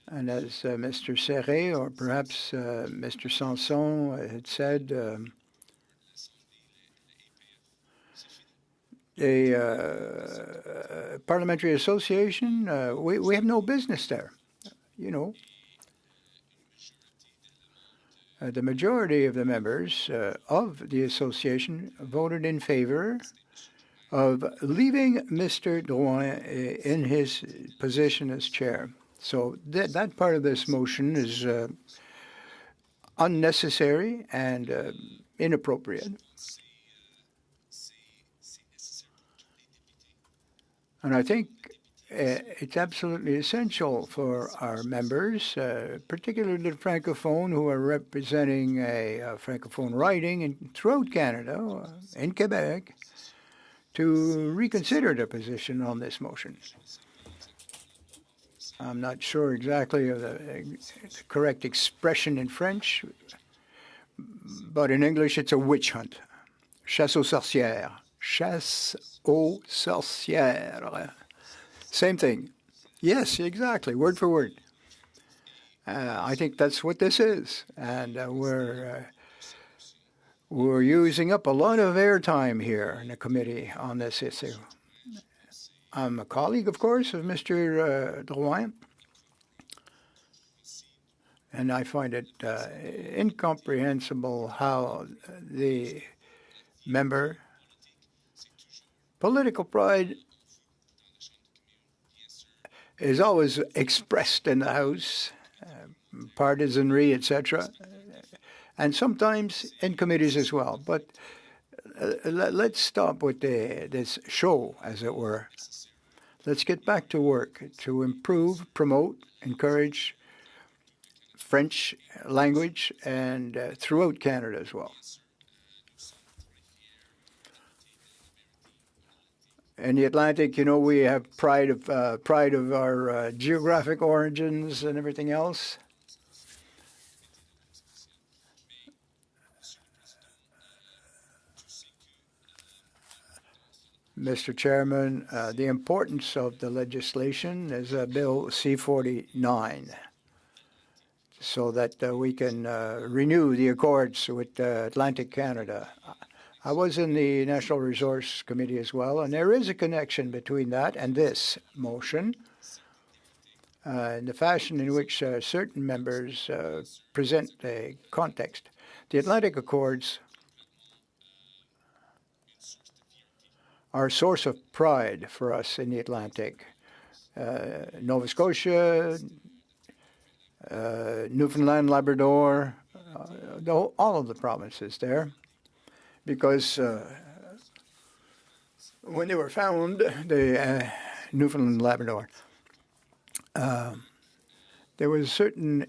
And as Mr. Serré or perhaps Mr. Sanson had said, the Parliamentary Association, we have no business there, you know. The majority of the members of the association voted in favor of leaving Mr. Drouin in his position as chair. So that part of this motion is unnecessary and inappropriate. And I think it's absolutely essential for our members, particularly the Francophone who are representing a Francophone riding throughout Canada, in Quebec, to reconsider their position on this motion. I'm not sure exactly of the correct expression in French, but in English it's a witch hunt. Chasse aux sorcières. Chasse aux sorcières. Same thing. Yes, exactly, word for word. I think that's what this is, and we're using up a lot of airtime here in the committee on this issue. I'm a colleague, of course, of Mr. Drouin, and I find it incomprehensible how the member, political pride is always expressed in the House, partisanry, etc., and sometimes in committees as well. But let's stop with this show, as it were. Let's get back to work to improve, promote, encourage French language and throughout Canada as well. In the Atlantic, you know, we have pride of our geographic origins and everything else. Mr. Chairman, the importance of the legislation is Bill C-49, so that we can renew the accords with Atlantic Canada. I was in the National Resource Committee as well, and there is a connection between that and this motion, and the fashion in which certain members present the context. The Atlantic Accords are a source of pride for us in the Atlantic. Nova Scotia, Newfoundland, Labrador, all of the provinces there, because when they were found, the Newfoundland and Labrador, there was a certain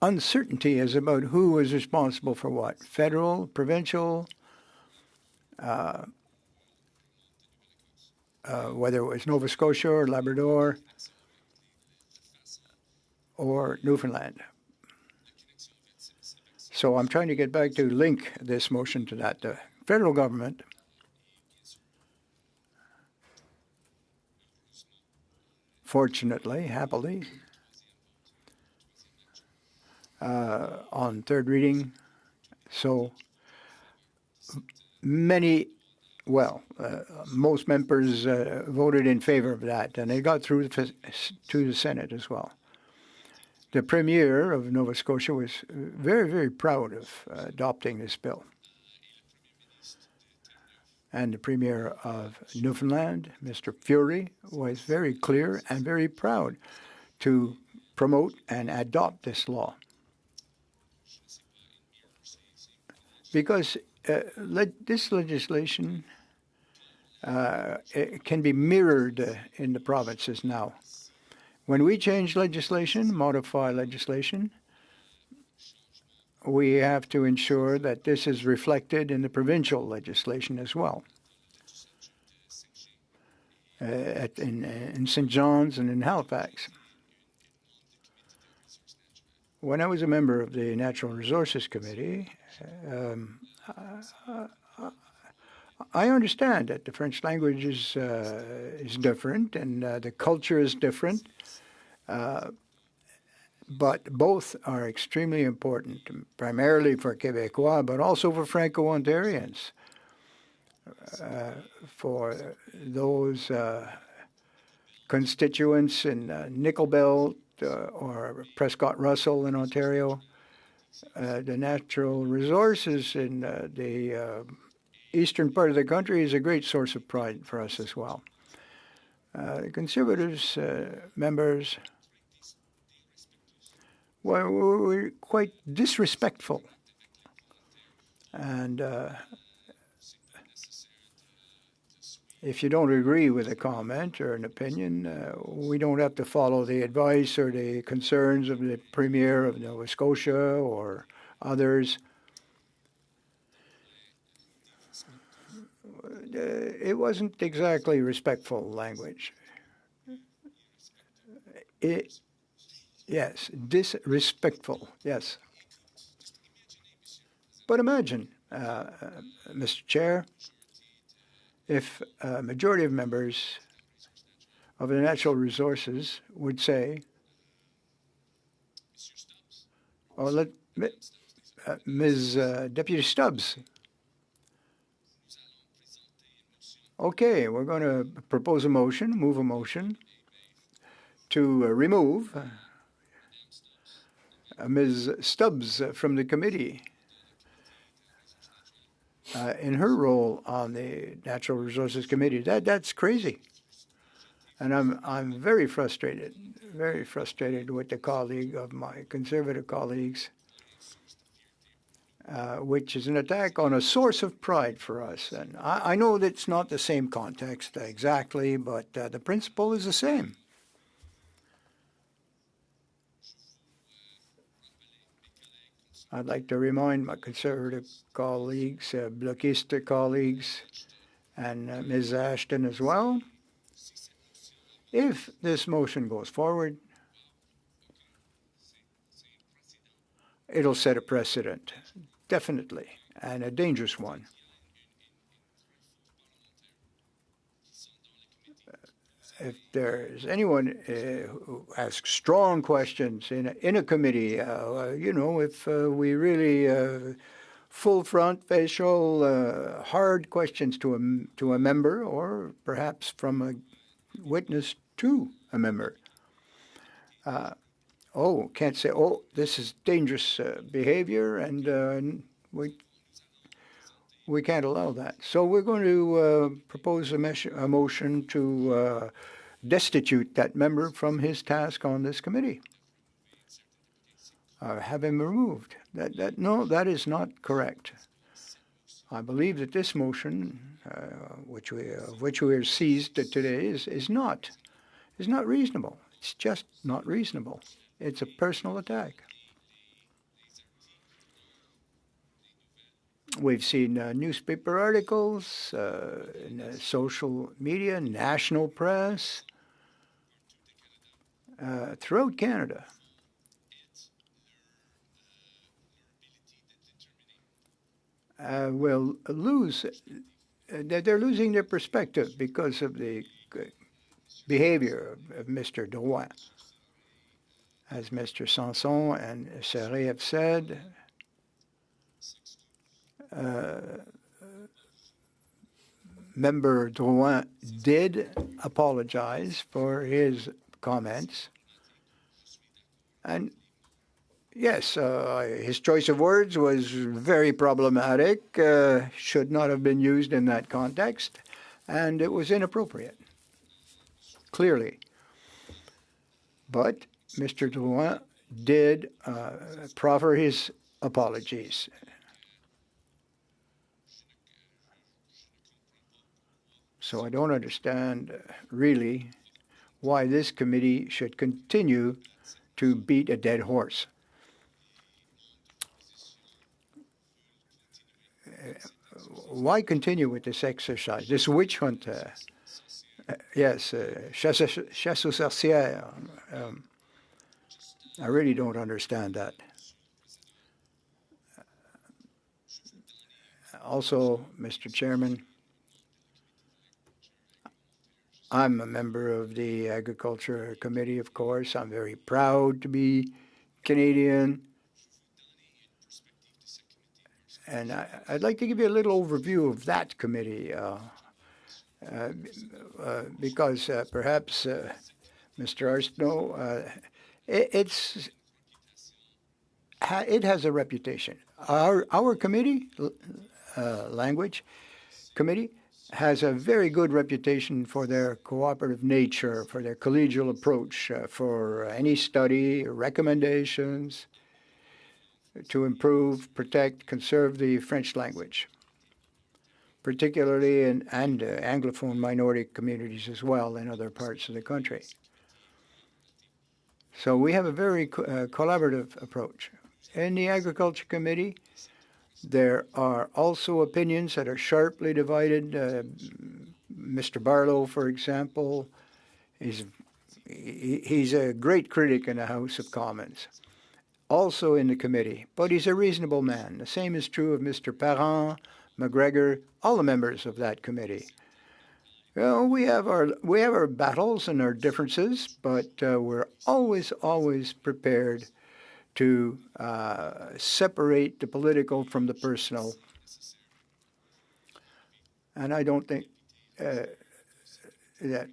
uncertainty as about who was responsible for what, federal, provincial, whether it was Nova Scotia or Labrador or Newfoundland. So I'm trying to get back to link this motion to that. The federal government fortunately, happily, on third reading, so many, most members voted in favor of that, and it got through to the Senate as well. The Premier of Nova Scotia was very, very proud of adopting this bill. And the Premier of Newfoundland, Mr. Fury, was very clear and very proud to promote and adopt this law. Because this legislation it can be mirrored in the provinces now. When we change legislation, modify legislation, we have to ensure that this is reflected in the provincial legislation as well. In St. John's and in Halifax. When I was a member of the Natural Resources Committee, I understand that the French language is different and the culture is different, but both are extremely important, primarily for Québécois, but also for Franco-Ontarians, for those constituents in Nickel Belt or Prescott Russell in Ontario. The natural resources in the eastern part of the country is a great source of pride for us as well. The Conservatives members were quite disrespectful, and if you don't agree with a comment or an opinion, we don't have to follow the advice or the concerns of the Premier of Nova Scotia or others. It wasn't exactly respectful language. Yes, disrespectful, yes. But imagine, Mr. Chair, if a majority of members of the Natural Resources would say, or Ms. Deputy Stubbs, okay, we're going to propose a motion, move a motion to remove Ms. Stubbs from the committee in her role on the Natural Resources Committee. That's crazy. And I'm very frustrated with the colleague of my Conservative colleagues, which is an attack on a source of pride for us. And I know that it's not the same context exactly, but the principle is the same. I'd like to remind my Conservative colleagues, Bloquiste colleagues, and Ms. Ashton as well, if this motion goes forward, it'll set a precedent, definitely, and a dangerous one. If there's anyone who asks strong questions in a committee, if we really full front, facial, hard questions to a member, or perhaps from a witness to a member. Can't say, this is dangerous behavior, and we can't allow that. So we're going to propose a motion to destitute that member from his task on this committee. Have him removed. No, that is not correct. I believe that this motion, which we are seized today, is not reasonable. It's just not reasonable. It's a personal attack. We've seen newspaper articles, in social media, national press, throughout Canada. Will lose. They're losing their perspective because of the behavior of Mr. Drouin. As Mr. Sanson and Serre have said, Member Drouin did apologize for his comments. And yes, his choice of words was very problematic, should not have been used in that context, and it was inappropriate, clearly. But Mr. Drouin did proffer his apologies. So I don't understand really why this committee should continue to beat a dead horse. Why continue with this exercise, this witch hunt? Chasse aux sorcières. I really don't understand that. Also, Mr. Chairman, I'm a member of the Agriculture Committee, of course. I'm very proud to be Canadian. And I'd like to give you a little overview of that committee, because perhaps, Mr. Arsenault, it has a reputation. Our committee, Language Committee, has a very good reputation for their cooperative nature, for their collegial approach, for any study, recommendations to improve, protect, conserve the French language, particularly in Anglophone minority communities as well in other parts of the country. So we have a very collaborative approach. In the Agriculture Committee, there are also opinions that are sharply divided. Mr. Barlow, for example, he's a great critic in the House of Commons, also in the committee, but he's a reasonable man. The same is true of Mr. Parent, McGregor, all the members of that committee. Well, we have our battles and our differences, but we're always prepared to separate the political from the personal. And I don't think that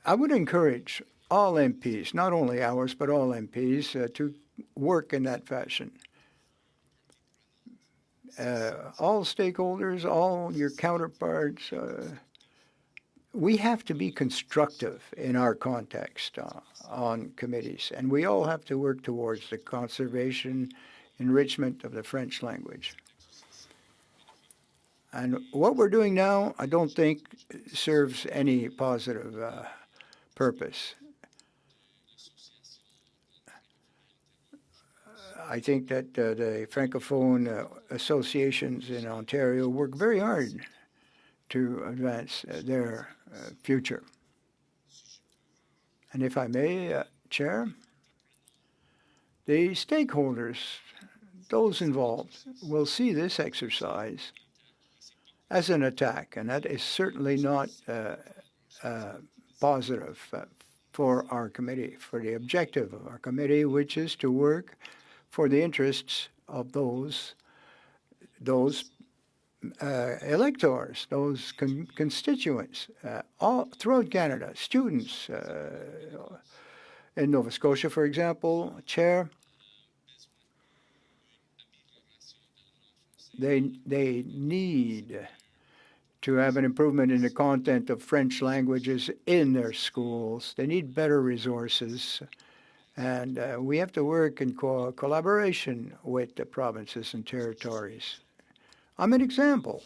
I would encourage all MPs, not only ours, but all MPs, to work in that fashion. All stakeholders, all your counterparts, we have to be constructive in our context on committees, and we all have to work towards the conservation, enrichment of the French language. And what we're doing now, I don't think serves any positive purpose. I think that the Francophone associations in Ontario work very hard to advance their future. And if I may, Chair, the stakeholders, those involved, will see this exercise as an attack, and that is certainly not positive for our committee, for the objective of our committee, which is to work for the interests of those electors, those constituents, all throughout Canada, students in Nova Scotia, for example, Chair. They need to have an improvement in the content of French languages in their schools. They need better resources. And we have to work in collaboration with the provinces and territories. I'm an example.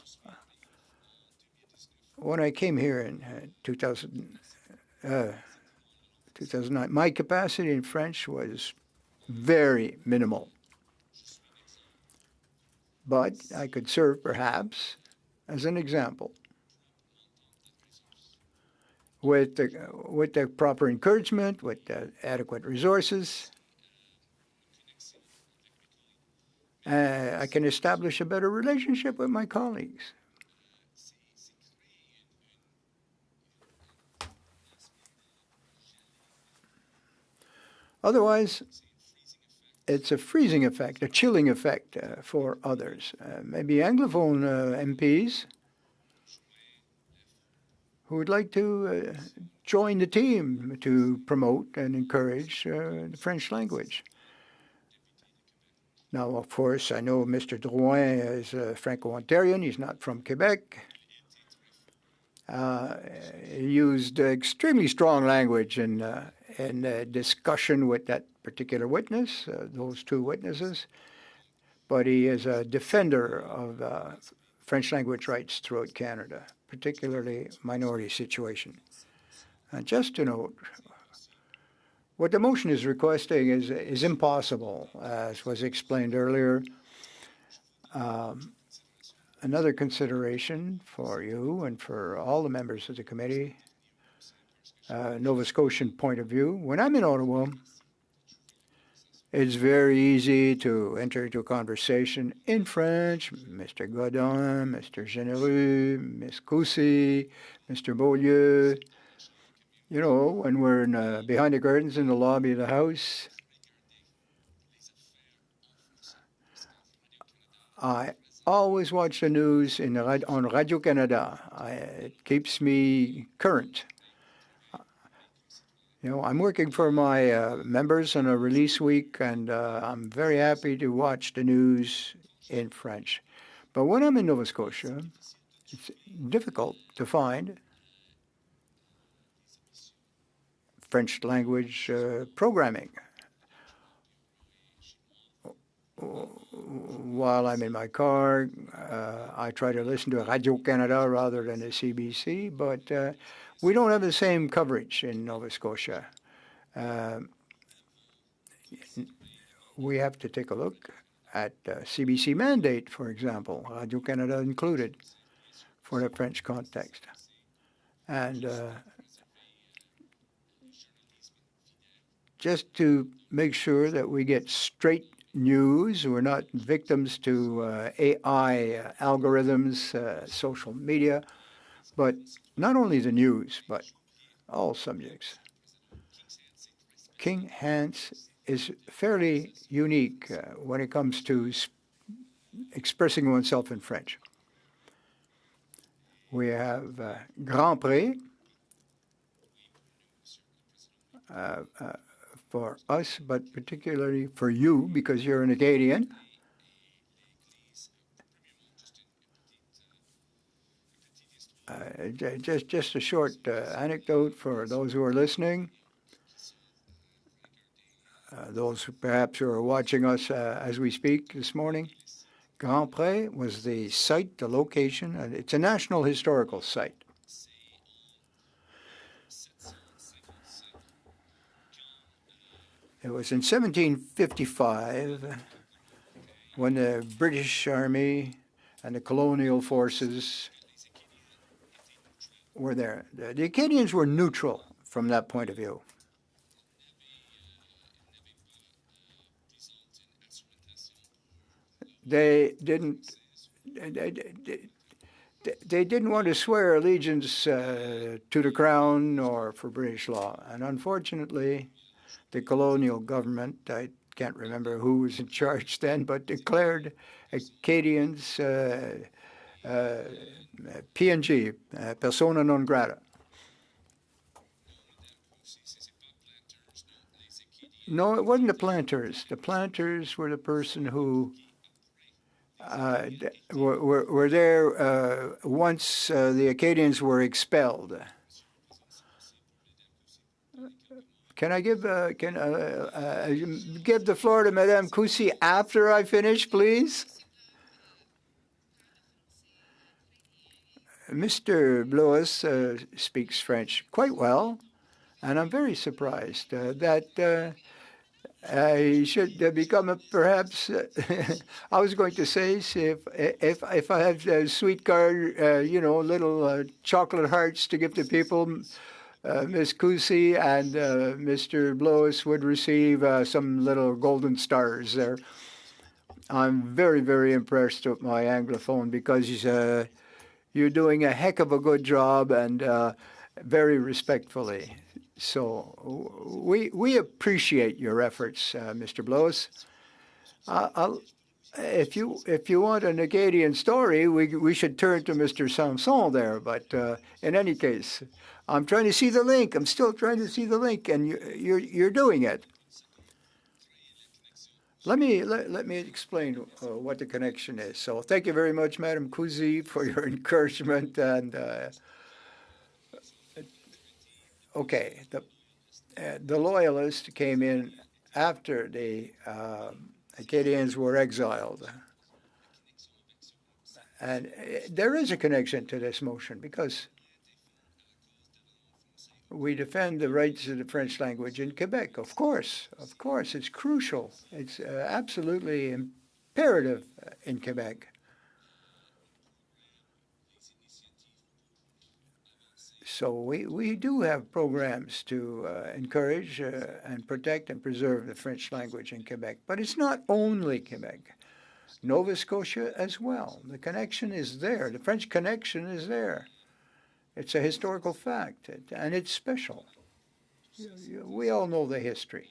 When I came here in 2009, my capacity in French was very minimal. But I could serve, perhaps, as an example. With the proper encouragement, with the adequate resources, I can establish a better relationship with my colleagues. Otherwise, it's a freezing effect, a chilling effect for others. Maybe Anglophone MPs who would like to join the team to promote and encourage the French language. Now, of course, I know Mr. Drouin is a Franco-Ontarian. He's not from Quebec. He used extremely strong language in discussion with that particular witness, those two witnesses. But he is a defender of French language rights throughout Canada, particularly minority situation. And just to note, what the motion is requesting is impossible, as was explained earlier. Another consideration for you and for all the members of the committee, Nova Scotian point of view. When I'm in Ottawa, it's very easy to enter into a conversation in French. Mr. Godin, Mr. Généreux, Ms. Coucy, Mr. Beaulieu. You know, when we're behind the curtains in the lobby of the House, I always watch the news on Radio-Canada. It keeps me current. You know, I'm working for my members on a release week, and I'm very happy to watch the news in French. But when I'm in Nova Scotia, it's difficult to find French language programming. While I'm in my car, I try to listen to Radio-Canada rather than the CBC, but we don't have the same coverage in Nova Scotia. We have to take a look at CBC mandate, for example, Radio-Canada included, for the French context. And just to make sure that we get straight news, we're not victims to AI algorithms, social media, but not only the news, but all subjects. King Hans is fairly unique when it comes to expressing oneself in French. We have Grand Pré for us, but particularly for you, because you're an Acadian. Just a short anecdote for those who are listening, those who perhaps who are watching us as we speak this morning. Grand Pré was the site, the location, and it's a national historical site. It was in 1755 when the British Army and the colonial forces were there. The Acadians were neutral from that point of view. They didn't want to swear allegiance to the Crown or for British law. And unfortunately, the colonial government, I can't remember who was in charge then, but declared Acadians PNG, persona non grata. No, it wasn't the planters. The planters were the person who were there once the Acadians were expelled. Can I give give the floor to Madame Coucy after I finish, please? Mr. Blois speaks French quite well, and I'm very surprised that he should become perhaps. I was going to say if I have sweet card, little chocolate hearts to give to people. Ms. Coucy and Mr. Blois would receive some little golden stars there. I'm very, very impressed with my Anglophone because you're doing a heck of a good job and very respectfully. So we appreciate your efforts, Mr. Blois. If you want an Acadian story, we should turn to Mr. Sanson there. But in any case, I'm trying to see the link. I'm still trying to see the link, and you're doing it. Let me explain what the connection is. So thank you very much, Madame Coucy, for your encouragement. And okay, the Loyalists came in after the Acadians were exiled. And there is a connection to this motion because we defend the rights of the French language in Quebec. Of course, it's crucial. It's absolutely imperative in Quebec. So we do have programs to encourage and protect and preserve the French language in Quebec. But it's not only Quebec. Nova Scotia as well. The connection is there. The French connection is there. It's a historical fact, and it's special. We all know the history.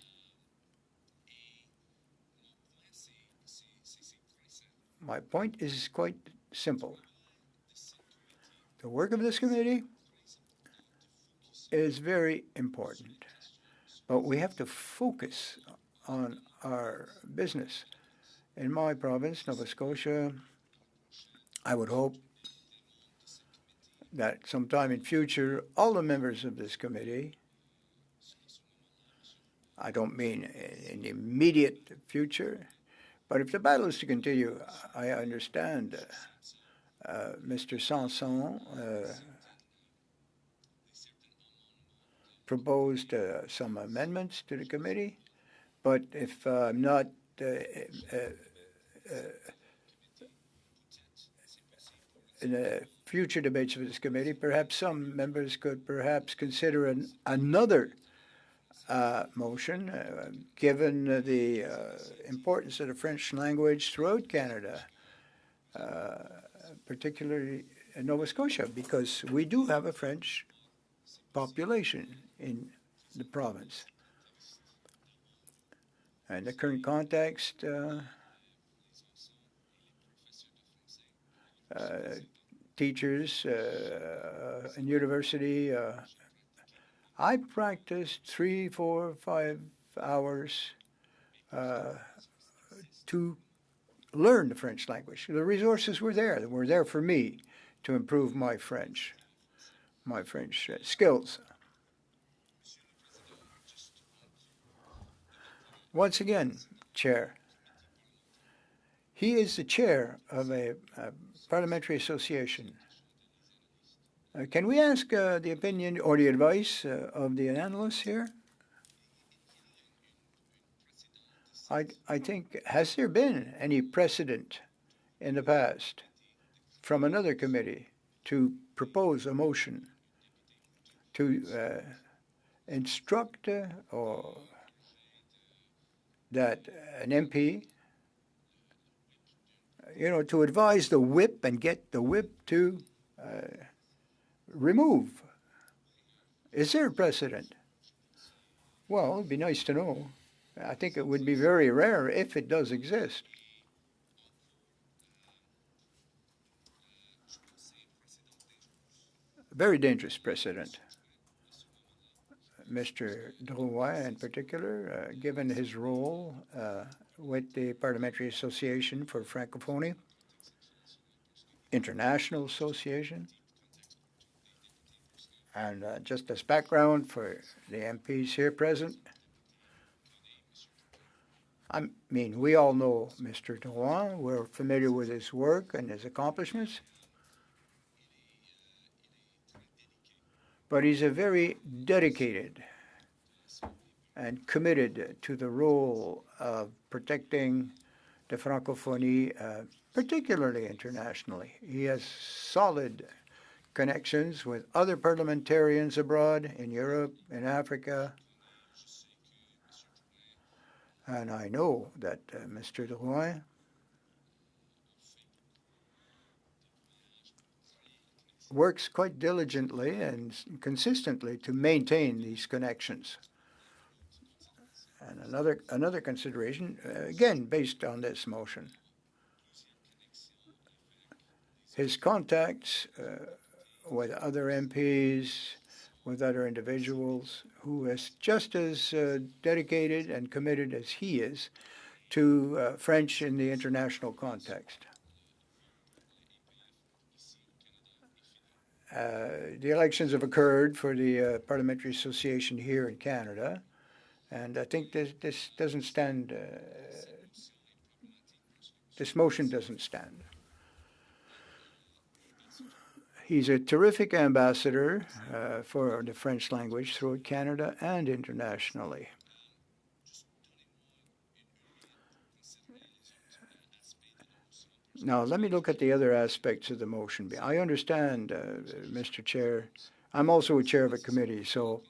My point is quite simple. The work of this committee is very important, but we have to focus on our business. In my province, Nova Scotia, I would hope that sometime in future, all the members of this committee, I don't mean in the immediate future, but if the battle is to continue, I understand Mr. Sanson proposed some amendments to the committee, but if I'm not in the future debates of this committee, perhaps some members could perhaps consider another motion, given the importance of the French language throughout Canada, particularly in Nova Scotia, because we do have a French population in the province. And the current context, teachers in university, I practiced 3, 4, 5 hours to learn the French language. The resources were there. They were there for me to improve my French skills. Once again, Chair, he is the chair of a parliamentary association. Can we ask the opinion or the advice of the analysts here? I think, has there been any precedent in the past from another committee to propose a motion to instruct or that an MP, to advise the whip and get the whip to remove? Is there a precedent? Well, it'd be nice to know. I think it would be very rare if it does exist. Very dangerous precedent. Mr. Drouin, in particular, given his role with the Parliamentary Association for Francophonie, International Association, and just as background for the MPs here present, I mean, we all know Mr. Drouin. We're familiar with his work and his accomplishments. But he's a very dedicated and committed to the role of protecting the Francophonie, particularly internationally. He has solid connections with other parliamentarians abroad in Europe, in Africa. And I know that Mr. Drouin works quite diligently and consistently to maintain these connections. And another consideration, again, based on this motion, his contacts with other MPs, with other individuals who is just as dedicated and committed as he is to French in the international context. The elections have occurred for the Parliamentary Association here in Canada, and I think this doesn't stand, this motion doesn't stand. He's a terrific ambassador for the French language throughout Canada and internationally. Now, let me look at the other aspects of the motion. I understand, Mr. Chair, I'm also a chair of a committee, so,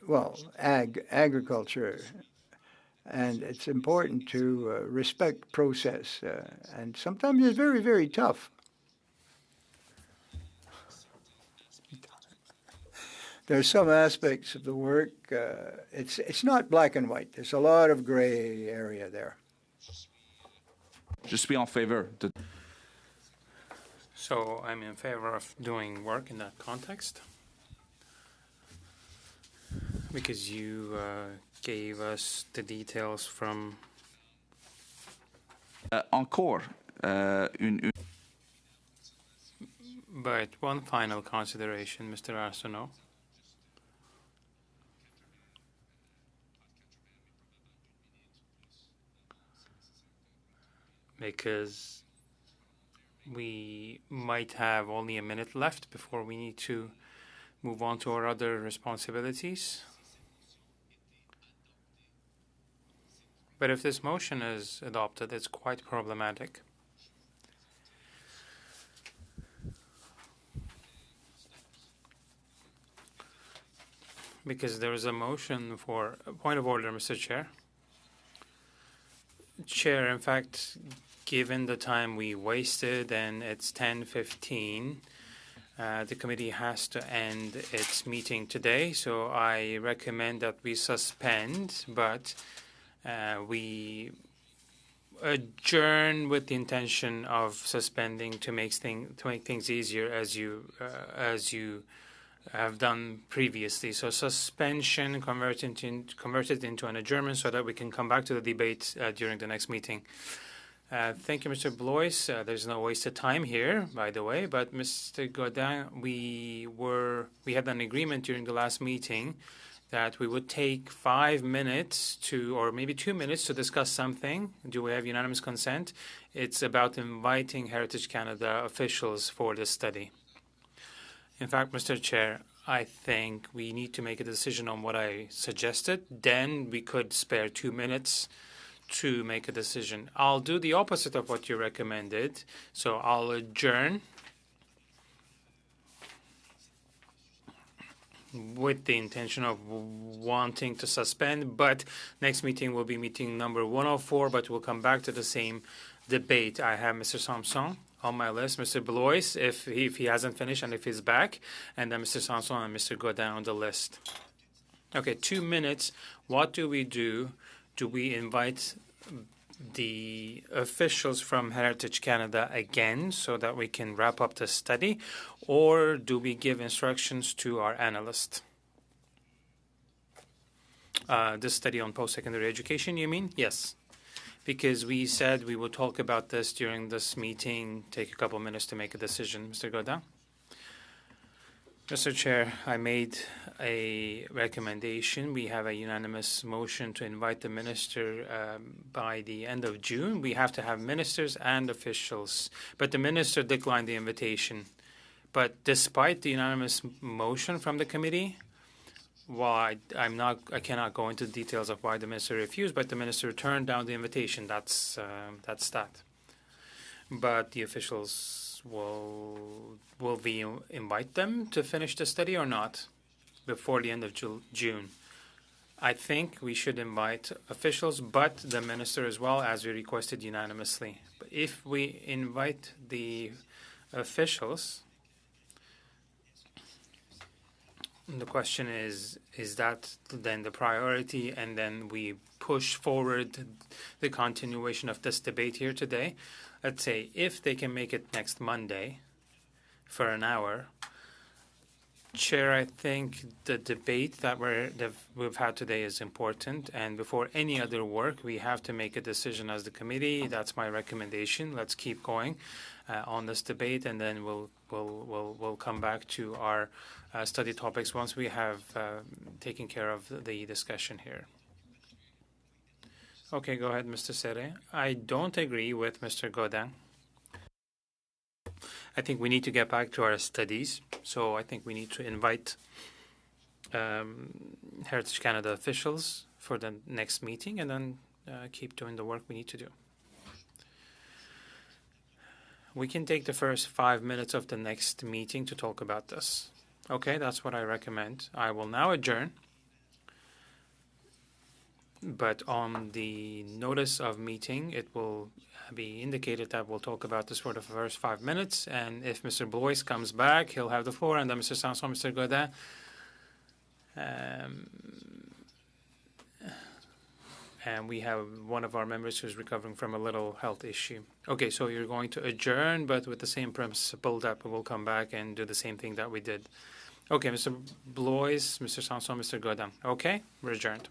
well, agriculture, and it's important to respect process, and sometimes it's very, very tough. There's some aspects of the work, it's not black and white. There's a lot of gray area there. Je suis en favor. So I'm in favor of doing work in that context because you gave us the details from. Encore, But one final consideration, Mr. Arsenault. Because we might have only a minute left before we need to move on to our other responsibilities. But if this motion is adopted, it's quite problematic. Because there is a motion for a point of order, Mr. Chair. Chair, in fact, given the time we wasted and it's 10:15, the committee has to end its meeting today, so I recommend that we suspend, but we adjourn with the intention of suspending to make things easier as you have done previously. So suspension converted into an adjournment so that we can come back to the debate during the next meeting. Thank you, Mr. Blois. There's no wasted time here, by the way, but Mr. Godin, we had an agreement during the last meeting that we would take 5 minutes or maybe 2 minutes to discuss something. Do we have unanimous consent? It's about inviting Heritage Canada officials for this study. In fact, Mr. Chair, I think we need to make a decision on what I suggested. Then we could spare 2 minutes to make a decision. I'll do the opposite of what you recommended. So I'll adjourn with the intention of wanting to suspend, but next meeting will be meeting number 104, but we'll come back to the same debate. I have Mr. Samson on my list, Mr. Blois, if he hasn't finished and if he's back, and then Mr. Samson and Mr. Godin on the list. Okay, 2 minutes. What do we do? Do we invite the officials from Heritage Canada again so that we can wrap up the study, or do we give instructions to our analyst? This study on post-secondary education, you mean? Yes. Because we said we would talk about this during this meeting, take a couple minutes to make a decision. Mr. Godin? Mr. Chair, I made a recommendation. We have a unanimous motion to invite the minister by the end of June. We have to have ministers and officials, but the minister declined the invitation. But despite the unanimous motion from the committee, I cannot go into the details of why the minister refused, but the minister turned down the invitation. That's that. But the officials will we invite them to finish the study or not before the end of June? I think we should invite officials, but the minister as well, as we requested unanimously. But if we invite the officials, the question is that then the priority, and then we push forward the continuation of this debate here today? Let's say if they can make it next Monday for an hour. Chair, I think the debate that we've had today is important, and before any other work, we have to make a decision as the committee. That's my recommendation. Let's keep going on this debate, and then we'll come back to our study topics once we have taken care of the discussion here. Okay, go ahead, Mr. Serre. I don't agree with Mr. Godin. I think we need to get back to our studies, so I think we need to invite Heritage Canada officials for the next meeting, and then keep doing the work we need to do. We can take the first 5 minutes of the next meeting to talk about this. Okay, that's what I recommend. I will now adjourn. But on the notice of meeting, it will be indicated that we'll talk about this for the first 5 minutes. And if Mr. Blois comes back, he'll have the floor. And then Mr. Sanson, Mr. Godin. And we have one of our members who's recovering from a little health issue. Okay, so you're going to adjourn, but with the same principle that we'll come back and do the same thing that we did. Okay, Mr. Blois, Mr. Sanson, Mr. Godin. Okay, we're adjourned.